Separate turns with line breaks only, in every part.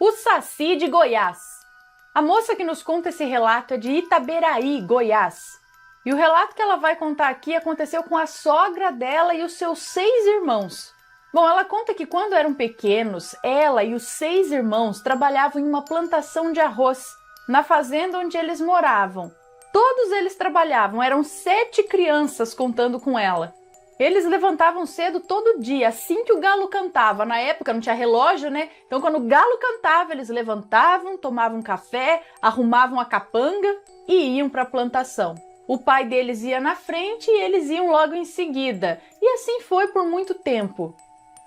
O Saci de Goiás. A moça que nos conta esse relato é de Itaberaí, Goiás. E o relato que ela vai contar aqui aconteceu com a sogra dela e os seus 6 irmãos. Bom, ela conta que quando eram pequenos, ela e os 6 irmãos trabalhavam em uma plantação de arroz, na fazenda onde eles moravam. Todos eles trabalhavam, eram 7 crianças contando com ela. Eles levantavam cedo todo dia, assim que o galo cantava. Na época não tinha relógio, né? Então quando o galo cantava, eles levantavam, tomavam café, arrumavam a capanga e iam para a plantação. O pai deles ia na frente e eles iam logo em seguida. E assim foi por muito tempo.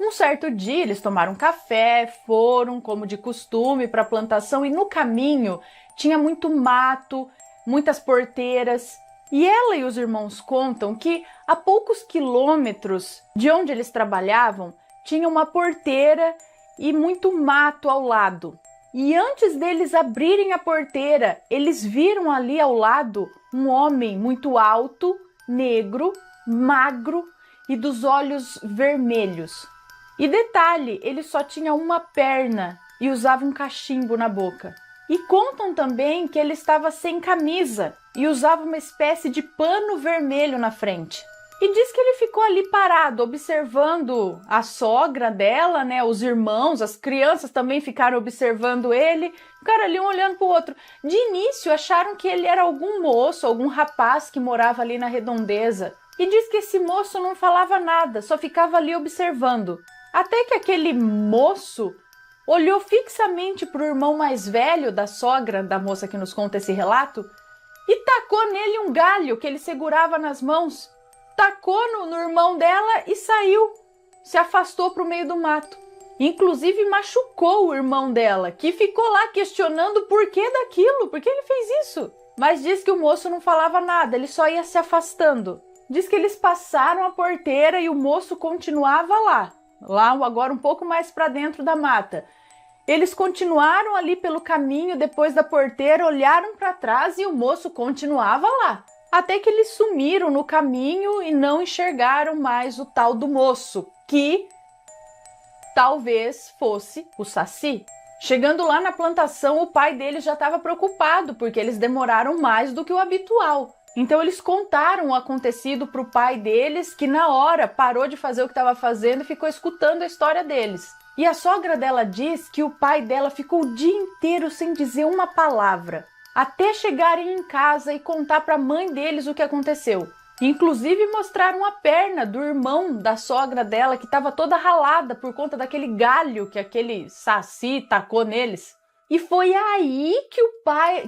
Um certo dia eles tomaram café, foram, como de costume, para a plantação e no caminho tinha muito mato, muitas porteiras. E ela e os irmãos contam que a poucos quilômetros de onde eles trabalhavam tinha uma porteira e muito mato ao lado. E antes deles abrirem a porteira, eles viram ali ao lado um homem muito alto, negro, magro e dos olhos vermelhos. E detalhe, ele só tinha uma perna e usava um cachimbo na boca. E contam também que ele estava sem camisa e usava uma espécie de pano vermelho na frente. E diz que ele ficou ali parado, observando a sogra dela, né? Os irmãos, as crianças também ficaram observando ele, ficaram ali um olhando para o outro. De início acharam que ele era algum moço, algum rapaz que morava ali na redondeza. E diz que esse moço não falava nada, só ficava ali observando. Até que aquele moço olhou fixamente para o irmão mais velho da sogra da moça que nos conta esse relato e tacou nele um galho que ele segurava nas mãos. Tacou no irmão dela e saiu, se afastou para o meio do mato. Inclusive machucou o irmão dela, que ficou lá questionando o porquê daquilo, por que ele fez isso. Mas diz que o moço não falava nada, ele só ia se afastando. Diz que eles passaram a porteira e o moço continuava lá agora um pouco mais para dentro da mata. Eles continuaram ali pelo caminho depois da porteira, olharam para trás e o moço continuava lá. Até que eles sumiram no caminho e não enxergaram mais o tal do moço, que talvez fosse o Saci. Chegando lá na plantação, o pai deles já estava preocupado, porque eles demoraram mais do que o habitual. Então eles contaram o acontecido para o pai deles, que na hora parou de fazer o que estava fazendo e ficou escutando a história deles. E a sogra dela diz que o pai dela ficou o dia inteiro sem dizer uma palavra, até chegarem em casa e contar para a mãe deles o que aconteceu. Inclusive mostraram a perna do irmão da sogra dela, que estava toda ralada por conta daquele galho que aquele Saci tacou neles. E foi aí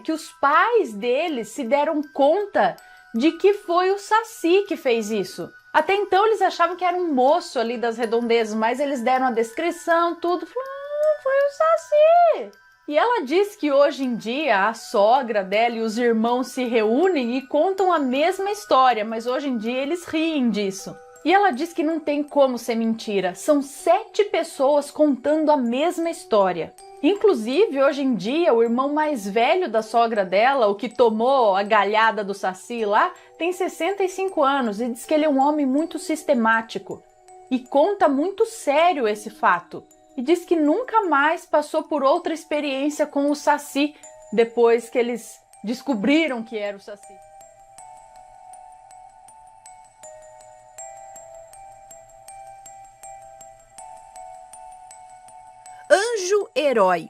que os pais deles se deram conta de que foi o Saci que fez isso. Até então eles achavam que era um moço ali das redondezas, mas eles deram a descrição, tudo. Falaram, foi o Saci. E ela diz que hoje em dia a sogra dela e os irmãos se reúnem e contam a mesma história, mas hoje em dia eles riem disso. E ela diz que não tem como ser mentira, são 7 pessoas contando a mesma história. Inclusive, hoje em dia, o irmão mais velho da sogra dela, o que tomou a galhada do Saci lá, tem 65 anos e diz que ele é um homem muito sistemático. E conta muito sério esse fato. E diz que nunca mais passou por outra experiência com o Saci, depois que eles descobriram que era o Saci.
Anjo Herói.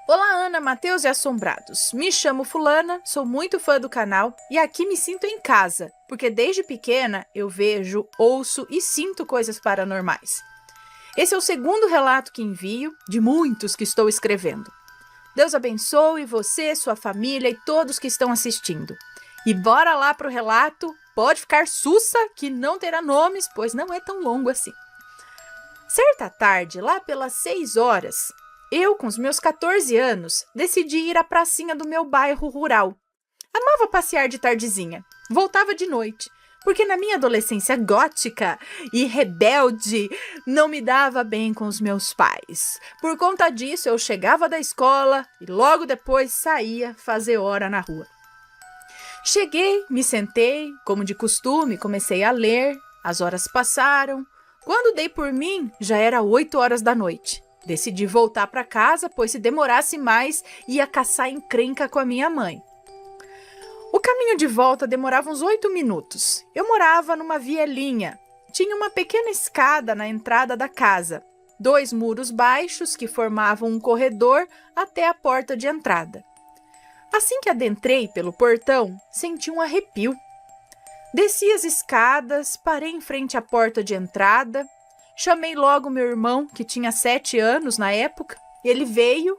Olá, Ana, Matheus e Assombrados. Me chamo Fulana, sou muito fã do canal e aqui me sinto em casa, porque desde pequena eu vejo, ouço e sinto coisas paranormais. Esse é o segundo relato que envio, de muitos que estou escrevendo. Deus abençoe você, sua família e todos que estão assistindo. E bora lá pro relato, pode ficar sussa que não terá nomes, pois não é tão longo assim. Certa tarde, lá pelas 6 horas, eu, com os meus 14 anos, decidi ir à pracinha do meu bairro rural. Amava passear de tardezinha, voltava de noite, porque na minha adolescência gótica e rebelde não me dava bem com os meus pais. Por conta disso, eu chegava da escola e logo depois saía fazer hora na rua. Cheguei, me sentei, como de costume, comecei a ler, as horas passaram. Quando dei por mim, já era 8 horas da noite. Decidi voltar para casa, pois se demorasse mais, ia caçar encrenca com a minha mãe. O caminho de volta demorava uns 8 minutos. Eu morava numa vielinha. Tinha uma pequena escada na entrada da casa, 2 muros baixos que formavam um corredor até a porta de entrada. Assim que adentrei pelo portão, senti um arrepio. Desci as escadas, parei em frente à porta de entrada, chamei logo meu irmão, que tinha 7 anos na época. Ele veio.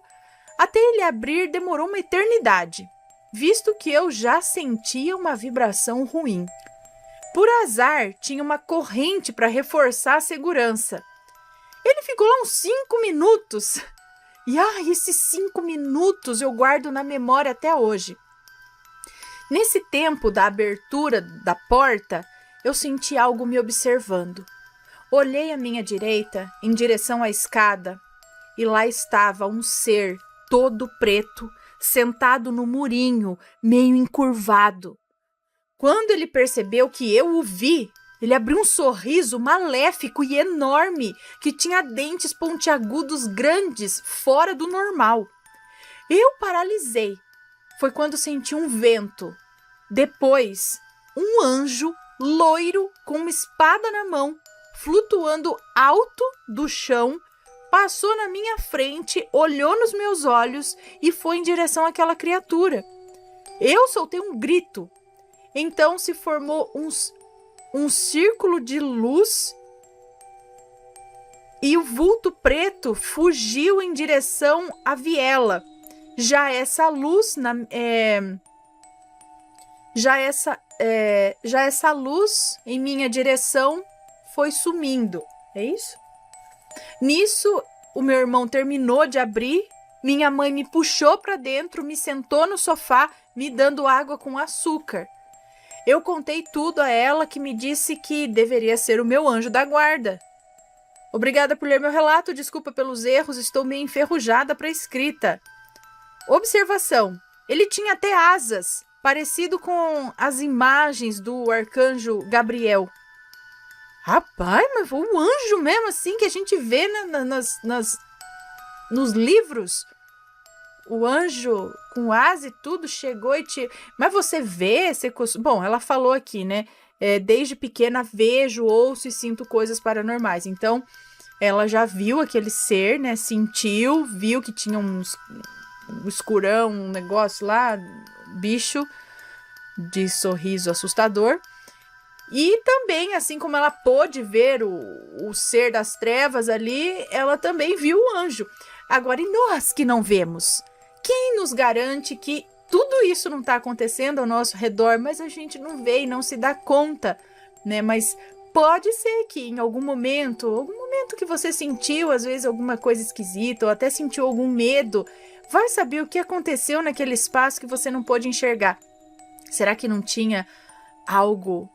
Até ele abrir demorou uma eternidade, visto que eu já sentia uma vibração ruim. Por azar, tinha uma corrente para reforçar a segurança. Ele ficou lá uns 5 minutos. E esses 5 minutos eu guardo na memória até hoje. Nesse tempo da abertura da porta, eu senti algo me observando. Olhei à minha direita, em direção à escada, e lá estava um ser todo preto, sentado no murinho, meio encurvado. Quando ele percebeu que eu o vi, ele abriu um sorriso maléfico e enorme, que tinha dentes pontiagudos grandes, fora do normal. Eu paralisei. Foi quando senti um vento. Depois, um anjo loiro com uma espada na mão, flutuando alto do chão, passou na minha frente, olhou nos meus olhos e foi em direção àquela criatura. Eu soltei um grito. Então se formou um círculo de luz e o vulto preto fugiu em direção à viela. Já essa luz em minha direção foi sumindo. É isso? Nisso, o meu irmão terminou de abrir, minha mãe me puxou para dentro, me sentou no sofá, me dando água com açúcar. Eu contei tudo a ela, que me disse que deveria ser o meu anjo da guarda. Obrigada por ler meu relato, desculpa pelos erros, estou meio enferrujada para a escrita. Observação, ele tinha até asas, parecido com as imagens do arcanjo Gabriel. Rapaz, mas foi um anjo mesmo assim que a gente vê nos livros. O anjo com asa e tudo chegou e te... Mas você vê... Bom, ela falou aqui, né? Desde pequena vejo, ouço e sinto coisas paranormais. Então, ela já viu aquele ser, né? Sentiu, viu que tinha um escurão, um negócio lá, bicho de sorriso assustador. E também, assim como ela pôde ver o ser das trevas ali, ela também viu o anjo. Agora, e nós que não vemos? Quem nos garante que tudo isso não está acontecendo ao nosso redor, mas a gente não vê e não se dá conta, né? Mas pode ser que em algum momento que você sentiu, às vezes, alguma coisa esquisita, ou até sentiu algum medo, vai saber o que aconteceu naquele espaço que você não pôde enxergar. Será que não tinha algo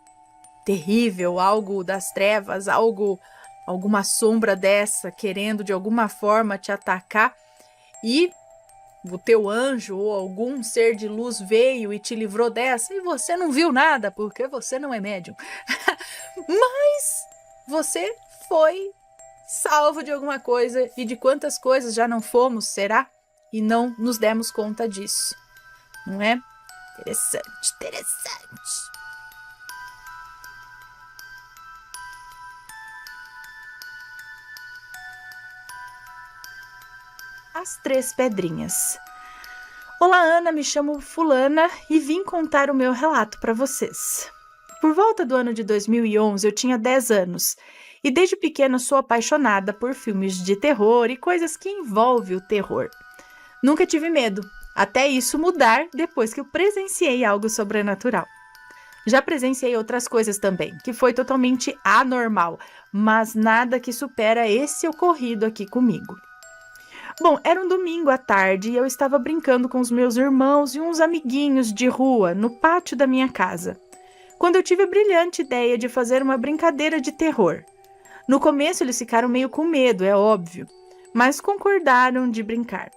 terrível, algo das trevas, alguma sombra dessa querendo de alguma forma te atacar e o teu anjo ou algum ser de luz veio e te livrou dessa e você não viu nada porque você não é médium. Mas você foi salvo de alguma coisa e de quantas coisas já não fomos, será? E não nos demos conta disso, não é? Interessante. As 3 pedrinhas. Olá, Ana, me chamo Fulana e vim contar o meu relato para vocês. Por volta do ano de 2011, eu tinha 10 anos e desde pequena sou apaixonada por filmes de terror e coisas que envolvem o terror. Nunca tive medo, até isso mudar depois que eu presenciei algo sobrenatural. Já presenciei outras coisas também, que foi totalmente anormal, mas nada que supera esse ocorrido aqui comigo. Bom, era um domingo à tarde e eu estava brincando com os meus irmãos e uns amiguinhos de rua no pátio da minha casa, quando eu tive a brilhante ideia de fazer uma brincadeira de terror. No começo eles ficaram meio com medo, é óbvio, mas concordaram de brincar.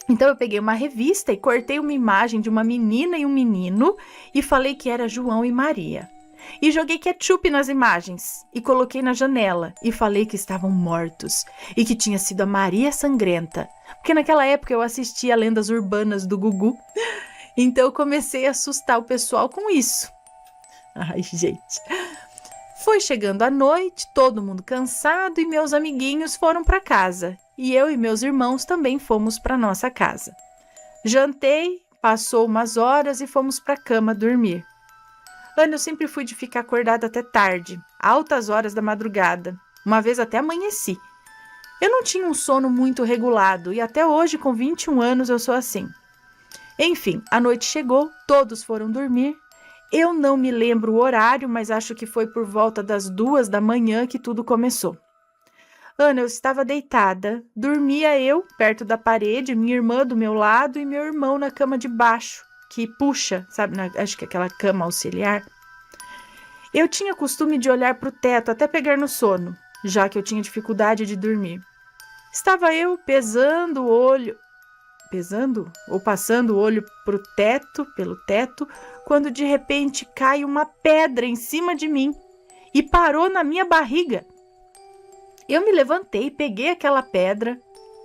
Então eu peguei uma revista e cortei uma imagem de uma menina e um menino e falei que era João e Maria. e joguei ketchup nas imagens e coloquei na janela e falei que estavam mortos e que tinha sido a Maria Sangrenta, porque naquela época eu assistia a Lendas Urbanas do Gugu, então eu comecei a assustar o pessoal com isso. Ai, gente. Foi chegando a noite, todo mundo cansado e meus amiguinhos foram para casa e eu e meus irmãos também fomos para nossa casa. Jantei, passou umas horas e fomos para a cama dormir. Ana, eu sempre fui de ficar acordada até tarde, altas horas da madrugada. Uma vez até amanheci. Eu não tinha um sono muito regulado e até hoje, com 21 anos, eu sou assim. Enfim, a noite chegou, todos foram dormir. Eu não me lembro o horário, mas acho que foi por volta das 2 da manhã que tudo começou. Ana, eu estava deitada, dormia eu perto da parede, minha irmã do meu lado e meu irmão na cama de baixo, que puxa, sabe, acho que é aquela cama auxiliar. Eu tinha costume de olhar para o teto até pegar no sono, já que eu tinha dificuldade de dormir. Estava eu passando o olho pelo teto, quando de repente cai uma pedra em cima de mim e parou na minha barriga. Eu me levantei, peguei aquela pedra,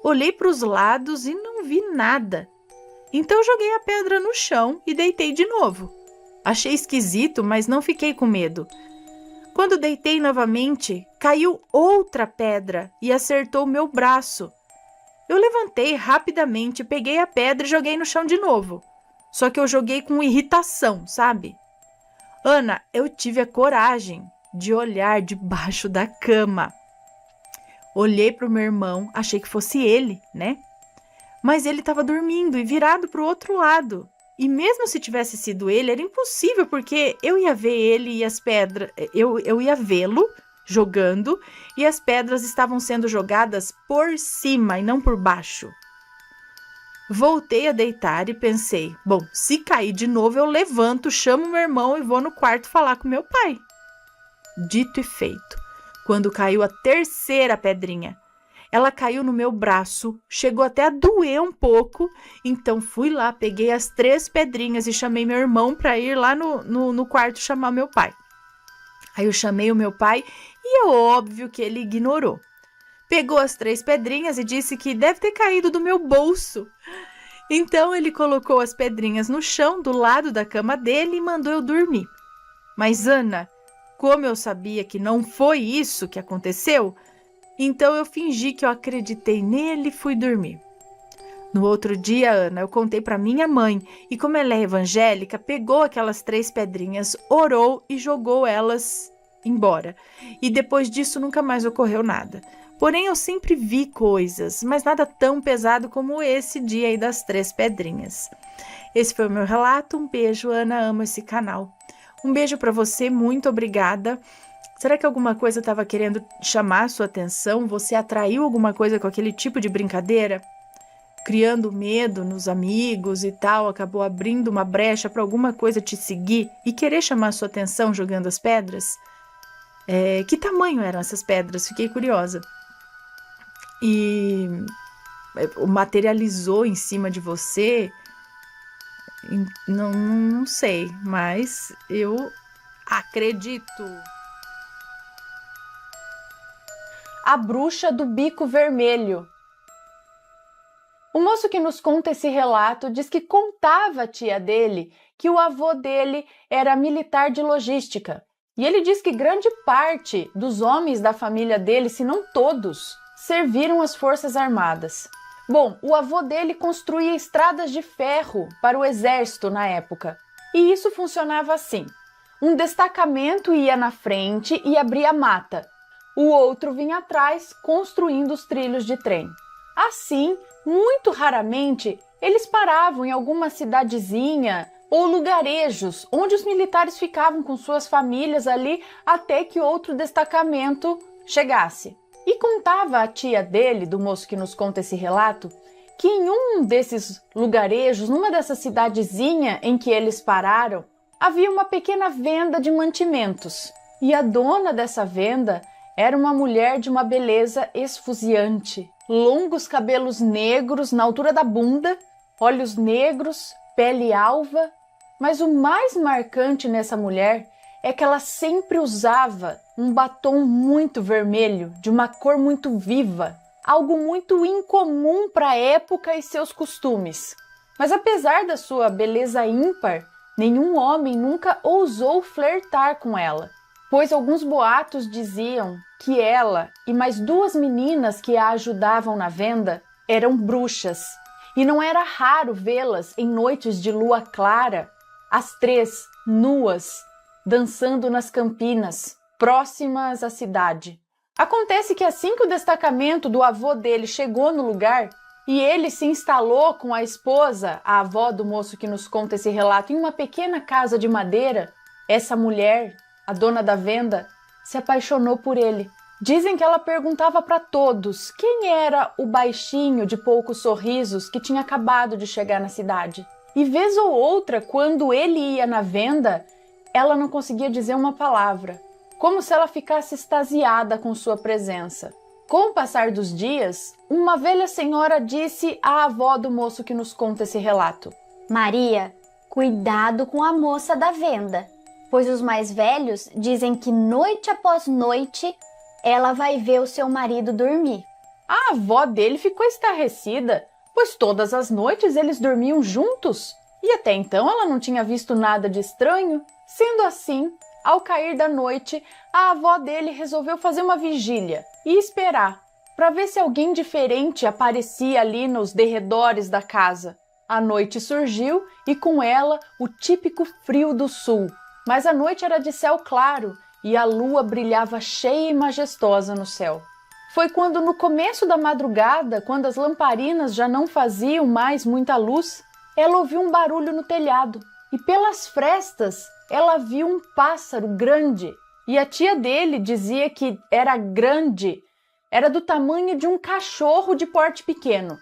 olhei para os lados e não vi nada. Então joguei a pedra no chão e deitei de novo. Achei esquisito, mas não fiquei com medo. Quando deitei novamente, caiu outra pedra e acertou meu braço. Eu levantei rapidamente, peguei a pedra e joguei no chão de novo. Só que eu joguei com irritação, sabe? Ana, eu tive a coragem de olhar debaixo da cama. Olhei para o meu irmão, achei que fosse ele, né? Mas ele estava dormindo e virado para o outro lado. E mesmo se tivesse sido ele, era impossível, porque eu ia ver ele e as pedras... Eu ia vê-lo jogando e as pedras estavam sendo jogadas por cima e não por baixo. Voltei a deitar e pensei, bom, se cair de novo eu levanto, chamo meu irmão e vou no quarto falar com meu pai. Dito e feito. Quando caiu a terceira pedrinha, ela caiu no meu braço, chegou até a doer um pouco, então fui lá, peguei as 3 pedrinhas e chamei meu irmão para ir lá no quarto chamar meu pai. Aí eu chamei o meu pai e é óbvio que ele ignorou. Pegou as 3 pedrinhas e disse que deve ter caído do meu bolso. Então ele colocou as pedrinhas no chão do lado da cama dele e mandou eu dormir. Mas Ana, como eu sabia que não foi isso que aconteceu, então eu fingi que eu acreditei nele e fui dormir. No outro dia, Ana, eu contei para minha mãe e como ela é evangélica, pegou aquelas 3 pedrinhas, orou e jogou elas embora. E depois disso nunca mais ocorreu nada. Porém, eu sempre vi coisas, mas nada tão pesado como esse dia aí das 3 pedrinhas. Esse foi o meu relato. Um beijo, Ana, amo esse canal. Um beijo para você, muito obrigada. Será que alguma coisa estava querendo chamar a sua atenção? Você atraiu alguma coisa com aquele tipo de brincadeira? Criando medo nos amigos e tal, acabou abrindo uma brecha para alguma coisa te seguir e querer chamar a sua atenção jogando as pedras? Que tamanho eram essas pedras? Fiquei curiosa. E materializou em cima de você? Não sei, mas eu acredito.
A bruxa do bico vermelho. O moço que nos conta esse relato diz que contava a tia dele que o avô dele era militar de logística. E ele diz que grande parte dos homens da família dele, se não todos, serviram as Forças Armadas. Bom, o avô dele construía estradas de ferro para o exército na época. E isso funcionava assim. Um destacamento ia na frente e abria a mata. O outro vinha atrás, construindo os trilhos de trem. Assim, muito raramente, eles paravam em alguma cidadezinha ou lugarejos onde os militares ficavam com suas famílias ali até que outro destacamento chegasse. E contava a tia dele, do moço que nos conta esse relato, que em um desses lugarejos, numa dessas cidadezinhas em que eles pararam, havia uma pequena venda de mantimentos. E a dona dessa venda era uma mulher de uma beleza esfuziante. Longos cabelos negros na altura da bunda, olhos negros, pele alva. Mas o mais marcante nessa mulher é que ela sempre usava um batom muito vermelho, de uma cor muito viva, algo muito incomum para a época e seus costumes. Mas apesar da sua beleza ímpar, nenhum homem nunca ousou flertar com ela, pois alguns boatos diziam que ela e mais 2 meninas que a ajudavam na venda eram bruxas, e não era raro vê-las em noites de lua clara, as 3 nuas, dançando nas campinas, próximas à cidade. Acontece que assim que o destacamento do avô dele chegou no lugar e ele se instalou com a esposa, a avó do moço que nos conta esse relato, em uma pequena casa de madeira, essa mulher, a dona da venda, se apaixonou por ele. Dizem que ela perguntava para todos quem era o baixinho de poucos sorrisos que tinha acabado de chegar na cidade. E vez ou outra, quando ele ia na venda, ela não conseguia dizer uma palavra, como se ela ficasse extasiada com sua presença. Com o passar dos dias, uma velha senhora disse à avó do moço que nos conta esse relato:
Maria, cuidado com a moça da venda, pois os mais velhos dizem que noite após noite ela vai ver o seu marido dormir.
A avó dele ficou estarrecida, pois todas as noites eles dormiam juntos e até então ela não tinha visto nada de estranho. Sendo assim, ao cair da noite, a avó dele resolveu fazer uma vigília e esperar para ver se alguém diferente aparecia ali nos derredores da casa. A noite surgiu e com ela o típico frio do sul, mas a noite era de céu claro e a lua brilhava cheia e majestosa no céu. Foi quando no começo da madrugada, quando as lamparinas já não faziam mais muita luz, ela ouviu um barulho no telhado e pelas frestas ela viu um pássaro grande. E a tia dele dizia que era grande, era do tamanho de um cachorro de porte pequeno,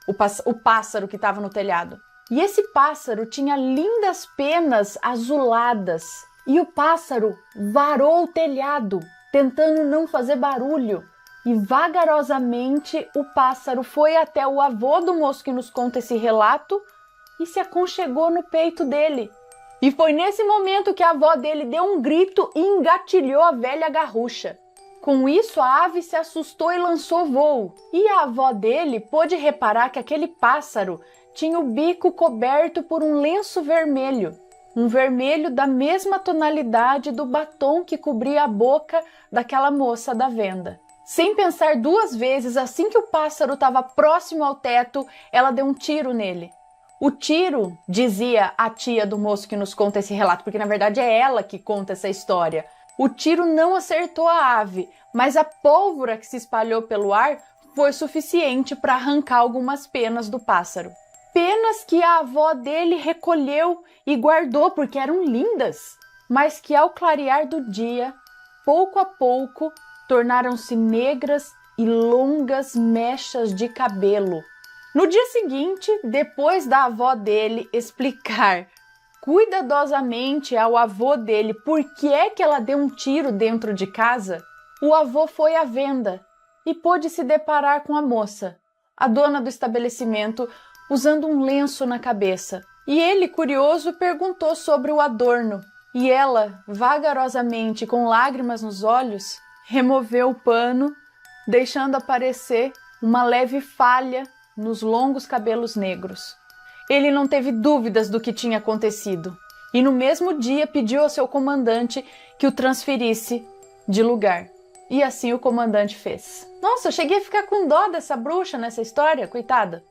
o pássaro que estava no telhado. E esse pássaro tinha lindas penas azuladas. E o pássaro varou o telhado, tentando não fazer barulho. E vagarosamente o pássaro foi até o avô do moço que nos conta esse relato e se aconchegou no peito dele. E foi nesse momento que a avó dele deu um grito e engatilhou a velha garrucha. Com isso, a ave se assustou e lançou voo. E a avó dele pôde reparar que aquele pássaro tinha o bico coberto por um lenço vermelho. Um vermelho da mesma tonalidade do batom que cobria a boca daquela moça da venda. Sem pensar 2 vezes, assim que o pássaro estava próximo ao teto, ela deu um tiro nele. O tiro, dizia a tia do moço que nos conta esse relato, porque na verdade é ela que conta essa história. O tiro não acertou a ave, mas a pólvora que se espalhou pelo ar foi suficiente para arrancar algumas penas do pássaro. Penas que a avó dele recolheu e guardou porque eram lindas, mas que ao clarear do dia, pouco a pouco, tornaram-se negras e longas mechas de cabelo. No dia seguinte, depois da avó dele explicar cuidadosamente ao avô dele por que é que ela deu um tiro dentro de casa, o avô foi à venda e pôde se deparar com a moça, a dona do estabelecimento, usando um lenço na cabeça. E ele, curioso, perguntou sobre o adorno. E ela, vagarosamente, com lágrimas nos olhos, removeu o pano, deixando aparecer uma leve falha nos longos cabelos negros. Ele não teve dúvidas do que tinha acontecido e no mesmo dia pediu ao seu comandante que o transferisse de lugar. E assim o comandante fez. Nossa, eu cheguei a ficar com dó dessa bruxa nessa história, coitada.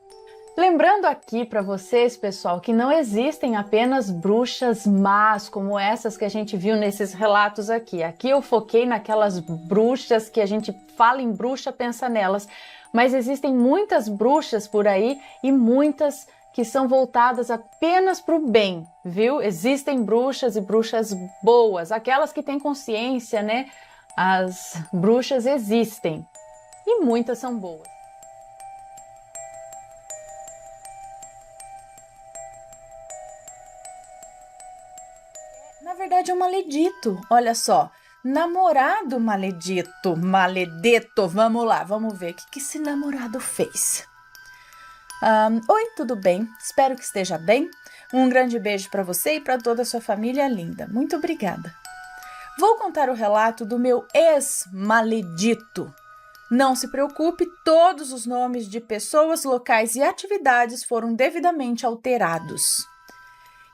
Lembrando aqui para vocês, pessoal, que não existem apenas bruxas más como essas que a gente viu nesses relatos aqui. Aqui eu foquei naquelas bruxas que a gente fala em bruxa, pensa nelas. Mas existem muitas bruxas por aí e muitas que são voltadas apenas para o bem, viu? Existem bruxas e bruxas boas, aquelas que têm consciência, né? As bruxas existem e muitas são boas.
Na verdade é um maledito, olha só. Namorado maledito, maledeto, vamos lá, vamos ver o que esse namorado fez. Oi, tudo bem? Espero que esteja bem. Um grande beijo para você e para toda a sua família linda. Muito obrigada. Vou contar o relato do meu ex-maledito. Não se preocupe, todos os nomes de pessoas, locais e atividades foram devidamente alterados.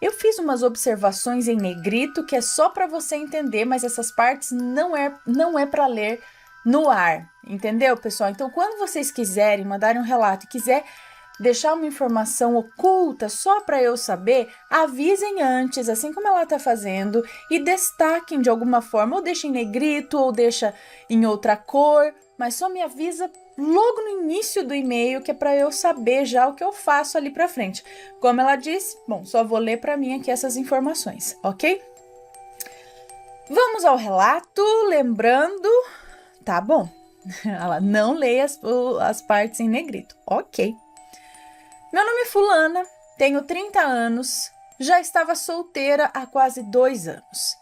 Eu fiz umas observações em negrito que é só para você entender, mas essas partes não é para ler no ar, entendeu, pessoal? Então, quando vocês quiserem mandar um relato e quiser deixar uma informação oculta só para eu saber, avisem antes, assim como ela está fazendo, e destaquem de alguma forma, ou deixem em negrito, ou deixa em outra cor, mas só me avisa logo no início do e-mail, que é para eu saber já o que eu faço ali para frente. Como ela disse, bom, só vou ler para mim aqui essas informações, ok? Vamos ao relato, lembrando, tá bom, ela não leia as partes em negrito, ok. Meu nome é Fulana, tenho 30 anos, já estava solteira há quase 2 anos.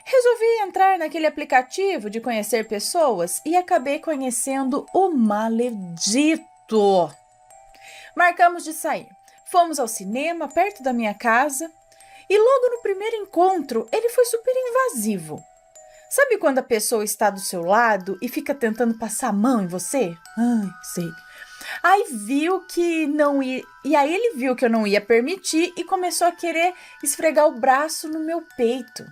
Resolvi entrar naquele aplicativo de conhecer pessoas e acabei conhecendo o maledito. Marcamos de sair. Fomos ao cinema perto da minha casa e logo no primeiro encontro ele foi super invasivo. Sabe quando a pessoa está do seu lado e fica tentando passar a mão em você? Ai, sei. Aí ele viu que eu não ia permitir e começou a querer esfregar o braço no meu peito.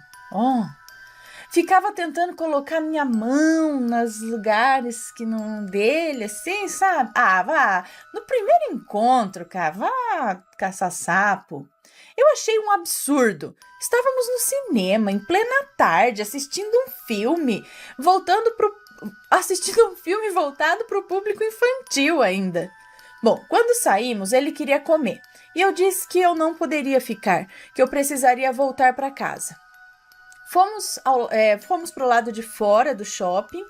Ficava tentando colocar minha mão nos lugares que não dele, assim, sabe? Vá, no primeiro encontro, cara, vá caçar sapo. Eu achei um absurdo. Estávamos no cinema, em plena tarde, assistindo um filme voltado para o público infantil ainda. Bom, quando saímos, ele queria comer. E eu disse que eu não poderia ficar, que eu precisaria voltar para casa. Fomos para o lado de fora do shopping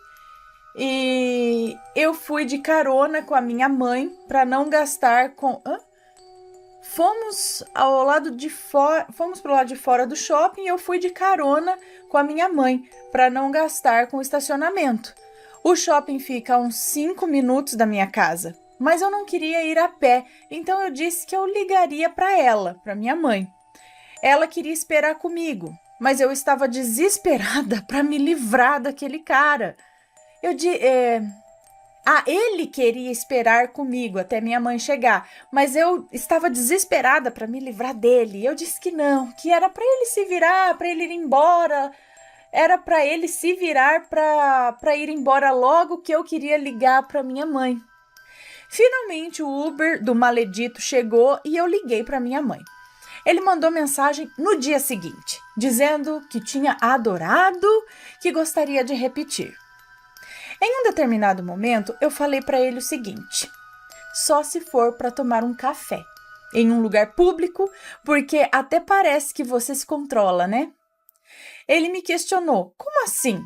e eu fui de carona com a minha mãe para não gastar com... Fomos para o lado de fora do shopping e eu fui de carona com a minha mãe para não gastar com o estacionamento. O shopping fica a uns 5 minutos da minha casa, mas eu não queria ir a pé, então eu disse que eu ligaria para minha mãe. Ela queria esperar comigo, mas eu estava desesperada para me livrar daquele cara. Ele queria esperar comigo até minha mãe chegar, mas eu estava desesperada para me livrar dele. Eu disse que não, que era para ele se virar, para ele ir embora. Era para ele se virar para ir embora logo, que eu queria ligar para minha mãe. Finalmente o Uber do maledito chegou e eu liguei para minha mãe. Ele mandou mensagem no dia seguinte, dizendo que tinha adorado, que gostaria de repetir. Em um determinado momento, eu falei para ele o seguinte: só se for para tomar um café, em um lugar público, porque até parece que você se controla, né? Ele me questionou: como assim?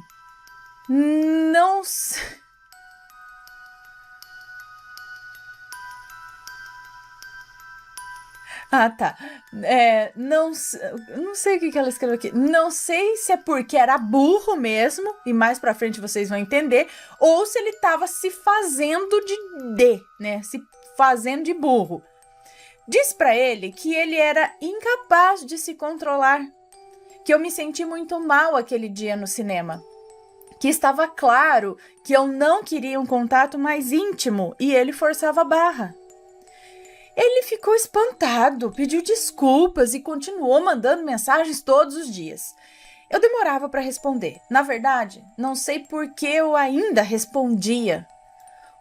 Não sei. Tá. Não sei o que ela escreveu aqui. Não sei se é porque era burro mesmo, e mais pra frente vocês vão entender, ou se ele tava se fazendo né? Se fazendo de burro. Disse pra ele que ele era incapaz de se controlar, que eu me senti muito mal aquele dia no cinema, que estava claro que eu não queria um contato mais íntimo e ele forçava a barra. Ele ficou espantado, pediu desculpas e continuou mandando mensagens todos os dias. Eu demorava para responder. Na verdade, não sei por que eu ainda respondia.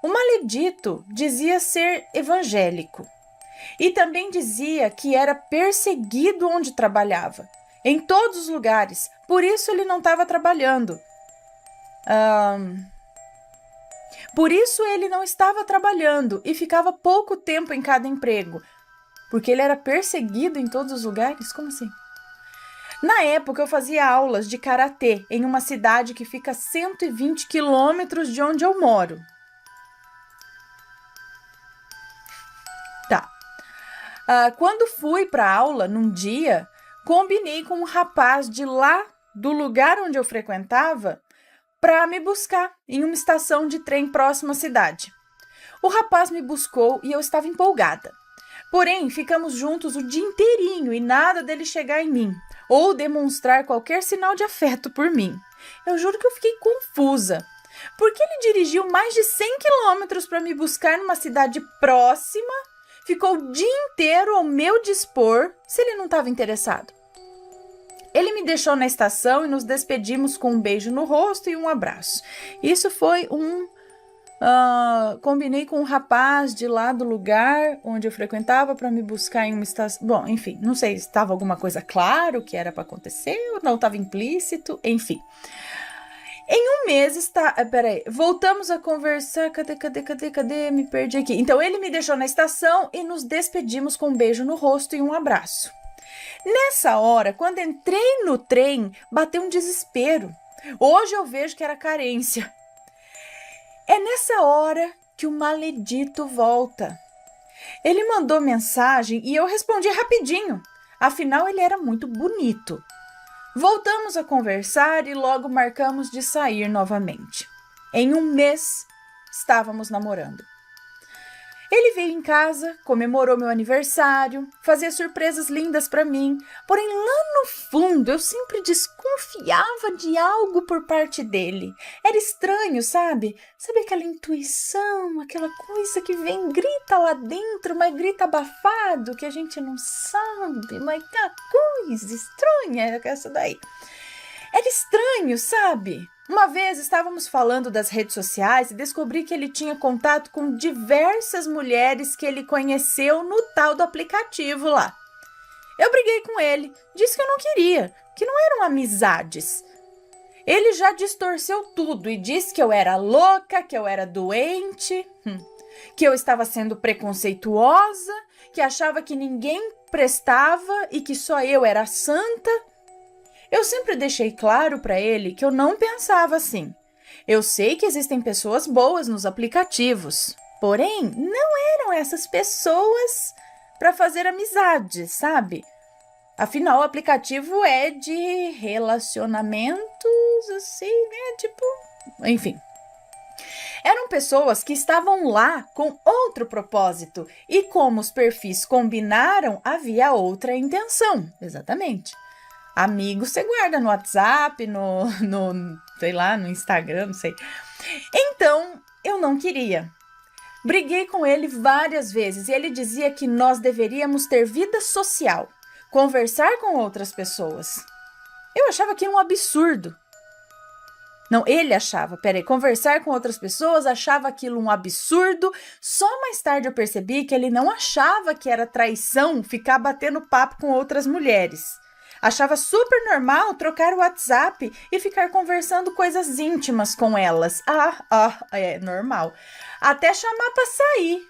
O maledito dizia ser evangélico e também dizia que era perseguido onde trabalhava, em todos os lugares, por isso ele não estava trabalhando. Por isso ele não estava trabalhando e ficava pouco tempo em cada emprego. Porque ele era perseguido em todos os lugares? Como assim? Na época eu fazia aulas de karatê em uma cidade que fica a 120 quilômetros de onde eu moro. Tá. Quando fui para aula num dia, combinei com um rapaz de lá do lugar onde eu frequentava para me buscar em uma estação de trem próxima à cidade. O rapaz me buscou e eu estava empolgada. Porém, ficamos juntos o dia inteirinho e nada dele chegar em mim ou demonstrar qualquer sinal de afeto por mim. Eu juro que eu fiquei confusa. Porque ele dirigiu mais de 100 quilômetros para me buscar numa cidade próxima, ficou o dia inteiro ao meu dispor, se ele não estava interessado. Ele me deixou na estação e nos despedimos com um beijo no rosto e um abraço. Isso foi combinei com um rapaz de lá do lugar onde eu frequentava para me buscar em uma estação. Bom, enfim, não sei se estava alguma coisa claro que era para acontecer ou não estava implícito, enfim. Em um mês voltamos a conversar. Cadê? Me perdi aqui. Então ele me deixou na estação e nos despedimos com um beijo no rosto e um abraço. Nessa hora, quando entrei no trem, bateu um desespero. Hoje eu vejo que era carência. É nessa hora que o maledito volta. Ele mandou mensagem e eu respondi rapidinho. Afinal, ele era muito bonito. Voltamos a conversar e logo marcamos de sair novamente. Em um mês, estávamos namorando. Ele veio em casa, comemorou meu aniversário, fazia surpresas lindas para mim, porém lá no fundo eu sempre desconfiava de algo por parte dele. Era estranho, sabe? Sabe aquela intuição, aquela coisa que vem, grita lá dentro, mas grita abafado, que a gente não sabe, mas que coisa estranha essa daí. Era estranho, sabe? Uma vez estávamos falando das redes sociais e descobri que ele tinha contato com diversas mulheres que ele conheceu no tal do aplicativo lá. Eu briguei com ele, disse que eu não queria, que não eram amizades. Ele já distorceu tudo e disse que eu era louca, que eu era doente, que eu estava sendo preconceituosa, que achava que ninguém prestava e que só eu era santa. Eu sempre deixei claro para ele que eu não pensava assim. Eu sei que existem pessoas boas nos aplicativos, porém, não eram essas pessoas para fazer amizade, sabe? Afinal, o aplicativo é de relacionamentos, assim, né? Tipo, enfim. Eram pessoas que estavam lá com outro propósito e como os perfis combinaram, havia outra intenção, exatamente. Amigos, você guarda no WhatsApp, sei lá, no Instagram, não sei. Então, eu não queria. Briguei com ele várias vezes e ele dizia que nós deveríamos ter vida social, conversar com outras pessoas. Eu achava aquilo um absurdo. Não, ele achava, conversar com outras pessoas, achava aquilo um absurdo. Só mais tarde eu percebi que ele não achava que era traição ficar batendo papo com outras mulheres. Achava super normal trocar o WhatsApp e ficar conversando coisas íntimas com elas. É normal. Até chamar para sair.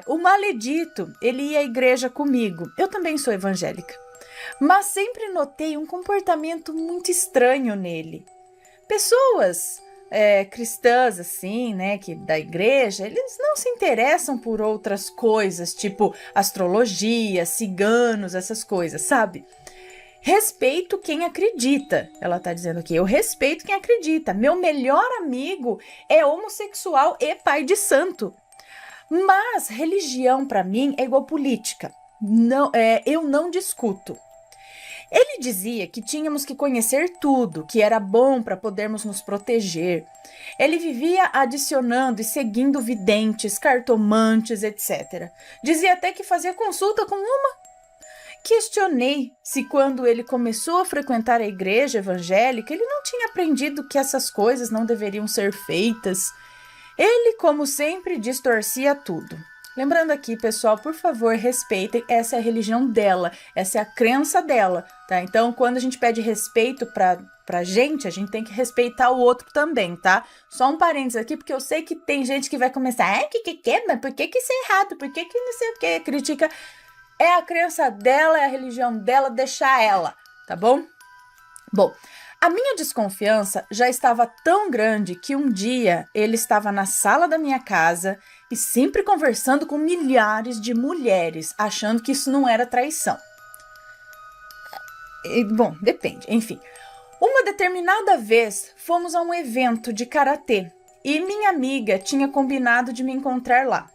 O maledito, ele ia à igreja comigo. Eu também sou evangélica. Mas sempre notei um comportamento muito estranho nele. Pessoas cristãs, assim, né, que da igreja, eles não se interessam por outras coisas, tipo astrologia, ciganos, essas coisas, sabe? Respeito quem acredita, ela tá dizendo aqui, eu respeito quem acredita. Meu melhor amigo é homossexual e pai de santo. Mas religião, para mim, é igual política. Não, eu não discuto. Ele dizia que tínhamos que conhecer tudo, que era bom para podermos nos proteger. Ele vivia adicionando e seguindo videntes, cartomantes, etc. Dizia até que fazia consulta com uma. Questionei se quando ele começou a frequentar a igreja evangélica, ele não tinha aprendido que essas coisas não deveriam ser feitas. Ele, como sempre, distorcia tudo. Lembrando aqui, pessoal, por favor, respeitem, essa é a religião dela, essa é a crença dela, tá? Então, quando a gente pede respeito pra gente, a gente tem que respeitar o outro também, tá? Só um parênteses aqui, porque eu sei que tem gente que vai começar, mas por que isso é errado? Por que não sei o que? Critica. É a crença dela, é a religião dela, deixar ela, tá bom? Bom, a minha desconfiança já estava tão grande que um dia ele estava na sala da minha casa e sempre conversando com milhares de mulheres, achando que isso não era traição. Bom, depende, enfim. Uma determinada vez, fomos a um evento de karatê e minha amiga tinha combinado de me encontrar lá.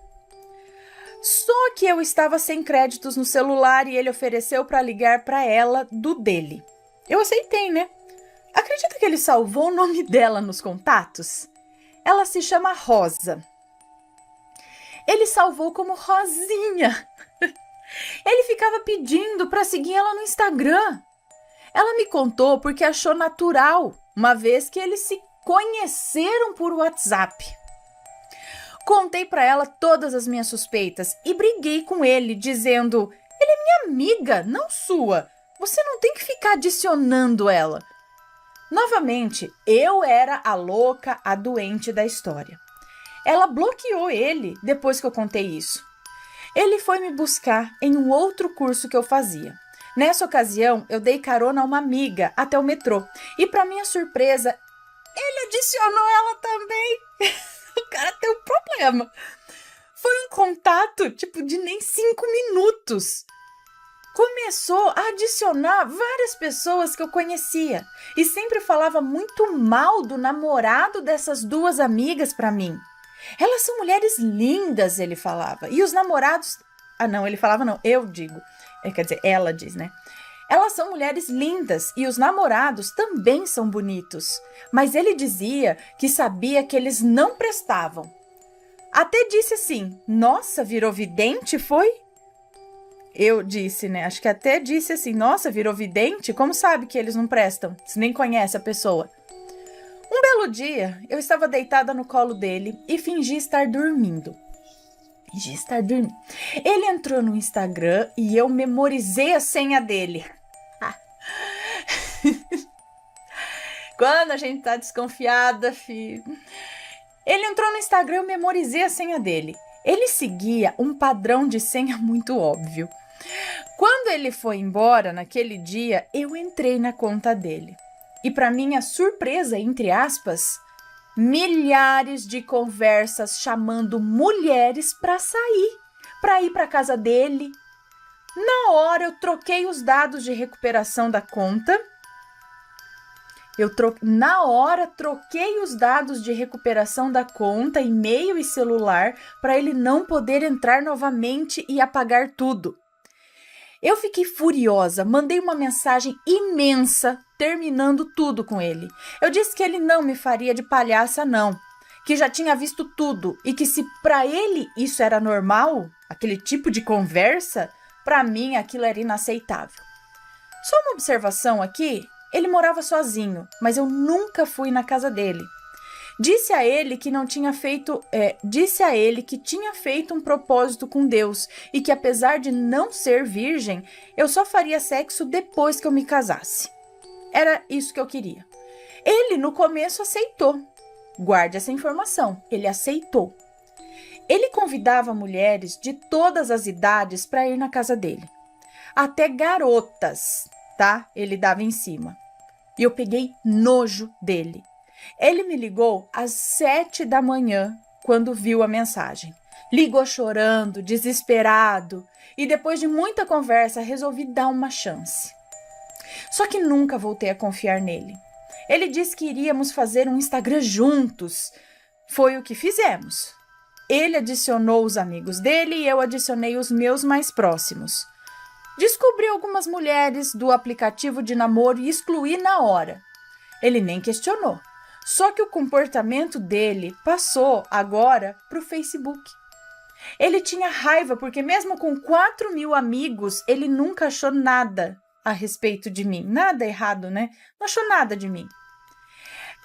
Só que eu estava sem créditos no celular e ele ofereceu para ligar para ela do dele. Eu aceitei, né? Acredita que ele salvou o nome dela nos contatos? Ela se chama Rosa. Ele salvou como Rosinha. Ele ficava pedindo para seguir ela no Instagram. Ela me contou porque achou natural, uma vez que eles se conheceram por WhatsApp. Contei para ela todas as minhas suspeitas e briguei com ele, dizendo: ele é minha amiga, não sua. Você não tem que ficar adicionando ela. Novamente, eu era a louca, a doente da história. Ela bloqueou ele depois que eu contei isso. Ele foi me buscar em um outro curso que eu fazia. Nessa ocasião, eu dei carona a uma amiga até o metrô. E para minha surpresa, ele adicionou ela também. O cara tem um problema. Foi um contato, de nem 5 minutos. Começou a adicionar várias pessoas que eu conhecia. E sempre falava muito mal do namorado dessas duas amigas para mim. Elas são mulheres lindas, ele falava. E os namorados... não, ele falava não, eu digo. Quer dizer, ela diz, né? Elas são mulheres lindas e os namorados também são bonitos. Mas ele dizia que sabia que eles não prestavam. Até disse assim: nossa, virou vidente, foi? Eu disse, né? Acho que até disse assim: nossa, virou vidente? Como sabe que eles não prestam? Se nem conhece a pessoa. Um belo dia, eu estava deitada no colo dele e fingi estar dormindo. Ele entrou no Instagram e eu memorizei a senha dele. Quando a gente tá desconfiada, filho. Ele entrou no Instagram e eu memorizei a senha dele. Ele seguia um padrão de senha muito óbvio. Quando ele foi embora naquele dia, eu entrei na conta dele. E para minha surpresa, entre aspas, milhares de conversas chamando mulheres para sair, para ir para casa dele. Na hora eu troquei os dados de recuperação da conta. Troquei os dados de recuperação da conta, e-mail e celular, para ele não poder entrar novamente e apagar tudo. Eu fiquei furiosa, mandei uma mensagem imensa, terminando tudo com ele. Eu disse que ele não me faria de palhaça, não, que já tinha visto tudo e que se para ele isso era normal, aquele tipo de conversa, para mim aquilo era inaceitável. Só uma observação aqui, ele morava sozinho, mas eu nunca fui na casa dele. Disse a ele que tinha feito um propósito com Deus e que apesar de não ser virgem, eu só faria sexo depois que eu me casasse. Era isso que eu queria. Ele no começo aceitou. Guarde essa informação, ele aceitou. Ele convidava mulheres de todas as idades para ir na casa dele. Até garotas, tá? Ele dava em cima. E eu peguei nojo dele. Ele me ligou às 7 da manhã, quando viu a mensagem. Ligou chorando, desesperado, e depois de muita conversa, resolvi dar uma chance. Só que nunca voltei a confiar nele. Ele disse que iríamos fazer um Instagram juntos. Foi o que fizemos. Ele adicionou os amigos dele e eu adicionei os meus mais próximos. Descobri algumas mulheres do aplicativo de namoro e excluí na hora. Ele nem questionou. Só que o comportamento dele passou agora para o Facebook. Ele tinha raiva porque mesmo com 4.000 amigos, ele nunca achou nada a respeito de mim. Nada errado, né? Não achou nada de mim.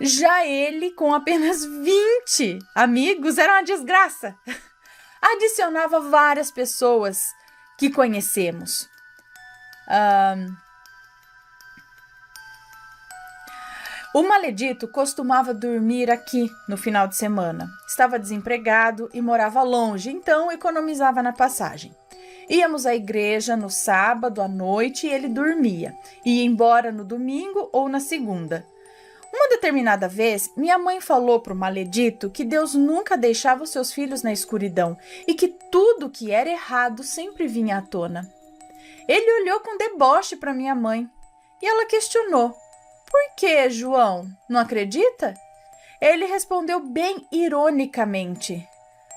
Já ele, com apenas 20 amigos, era uma desgraça. Adicionava várias pessoas que conhecemos. O maledito costumava dormir aqui no final de semana. Estava desempregado e morava longe, então economizava na passagem. Íamos à igreja no sábado à noite e ele dormia. Ia embora no domingo ou na segunda. Uma determinada vez, minha mãe falou para o maledito que Deus nunca deixava os seus filhos na escuridão e que tudo que era errado sempre vinha à tona. Ele olhou com deboche para minha mãe e ela questionou: "Por que, João? Não acredita?" Ele respondeu bem ironicamente: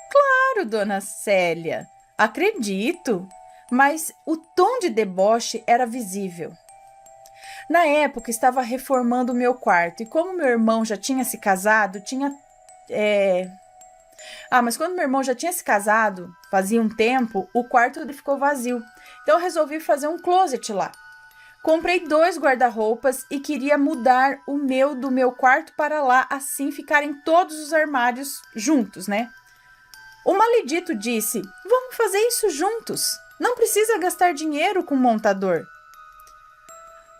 "Claro, dona Célia, acredito." Mas o tom de deboche era visível. Na época, estava reformando o meu quarto e como meu irmão já tinha se casado, mas quando meu irmão já tinha se casado, fazia um tempo, o quarto dele ficou vazio. Então eu resolvi fazer um closet lá. Comprei 2 guarda-roupas e queria mudar do meu quarto para lá, assim ficarem todos os armários juntos, né? O maledito disse, vamos fazer isso juntos. Não precisa gastar dinheiro com montador.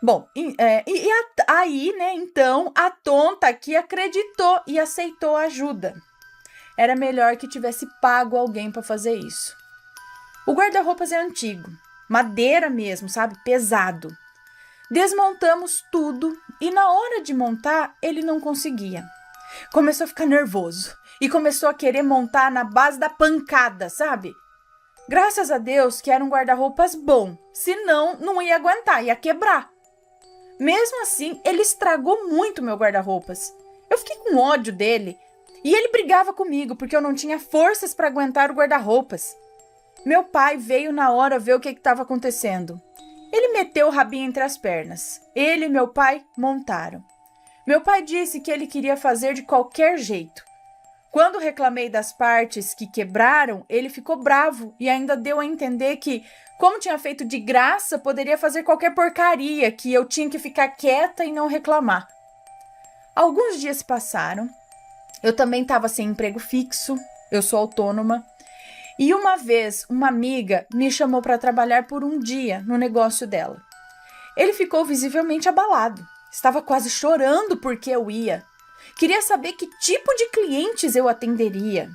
Bom, aí, né, então, a tonta aqui acreditou e aceitou a ajuda. Era melhor que tivesse pago alguém para fazer isso. O guarda-roupas é antigo, madeira mesmo, sabe? Pesado. Desmontamos tudo e na hora de montar, ele não conseguia. Começou a ficar nervoso e começou a querer montar na base da pancada, sabe? Graças a Deus que era um guarda-roupas bom, senão não ia aguentar, ia quebrar. Mesmo assim, ele estragou muito meu guarda-roupas. Eu fiquei com ódio dele e ele brigava comigo porque eu não tinha forças para aguentar o guarda-roupas. Meu pai veio na hora ver o que estava acontecendo. Ele meteu o rabinho entre as pernas. Ele e meu pai montaram. Meu pai disse que ele queria fazer de qualquer jeito. Quando reclamei das partes que quebraram, ele ficou bravo e ainda deu a entender que, como tinha feito de graça, poderia fazer qualquer porcaria, que eu tinha que ficar quieta e não reclamar. Alguns dias se passaram. Eu também estava sem emprego fixo, eu sou autônoma. E uma vez, uma amiga me chamou para trabalhar por um dia no negócio dela. Ele ficou visivelmente abalado. Estava quase chorando porque eu ia. Queria saber que tipo de clientes eu atenderia.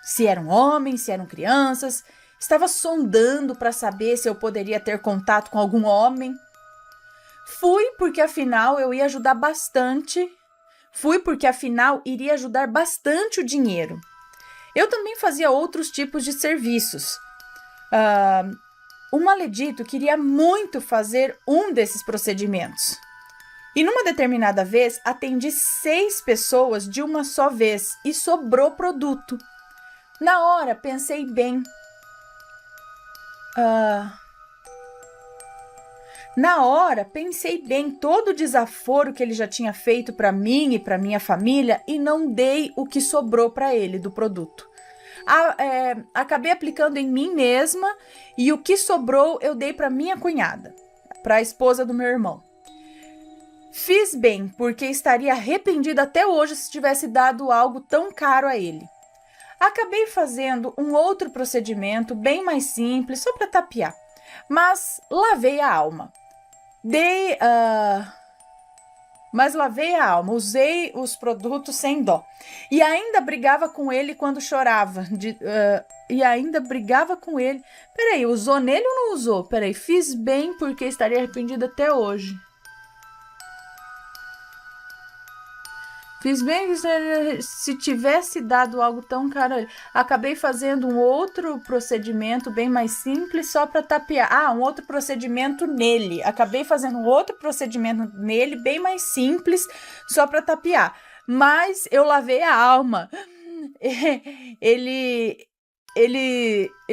Se eram homens, se eram crianças. Estava sondando para saber se eu poderia ter contato com algum homem. Fui porque afinal iria ajudar bastante o dinheiro. Eu também fazia outros tipos de serviços. O maledito queria muito fazer um desses procedimentos. E numa determinada vez, atendi 6 pessoas de uma só vez e sobrou produto. Na hora, pensei bem. Todo o desaforo que ele já tinha feito para mim e para minha família e não dei o que sobrou para ele do produto. Acabei aplicando em mim mesma e o que sobrou eu dei para minha cunhada, para a esposa do meu irmão. Fiz bem, porque estaria arrependida até hoje se tivesse dado algo tão caro a ele. Acabei fazendo um outro procedimento bem mais simples, só para tapear, mas lavei a alma. Usei os produtos sem dó. E ainda brigava com ele quando chorava. Peraí, usou nele ou não usou? Peraí, fiz bem porque estaria arrependida até hoje. Fiz bem se tivesse dado algo tão caro. Acabei fazendo um outro procedimento bem mais simples só para tapear. Um outro procedimento nele. Acabei fazendo um outro procedimento nele bem mais simples só para tapear. Mas eu lavei a alma. Ele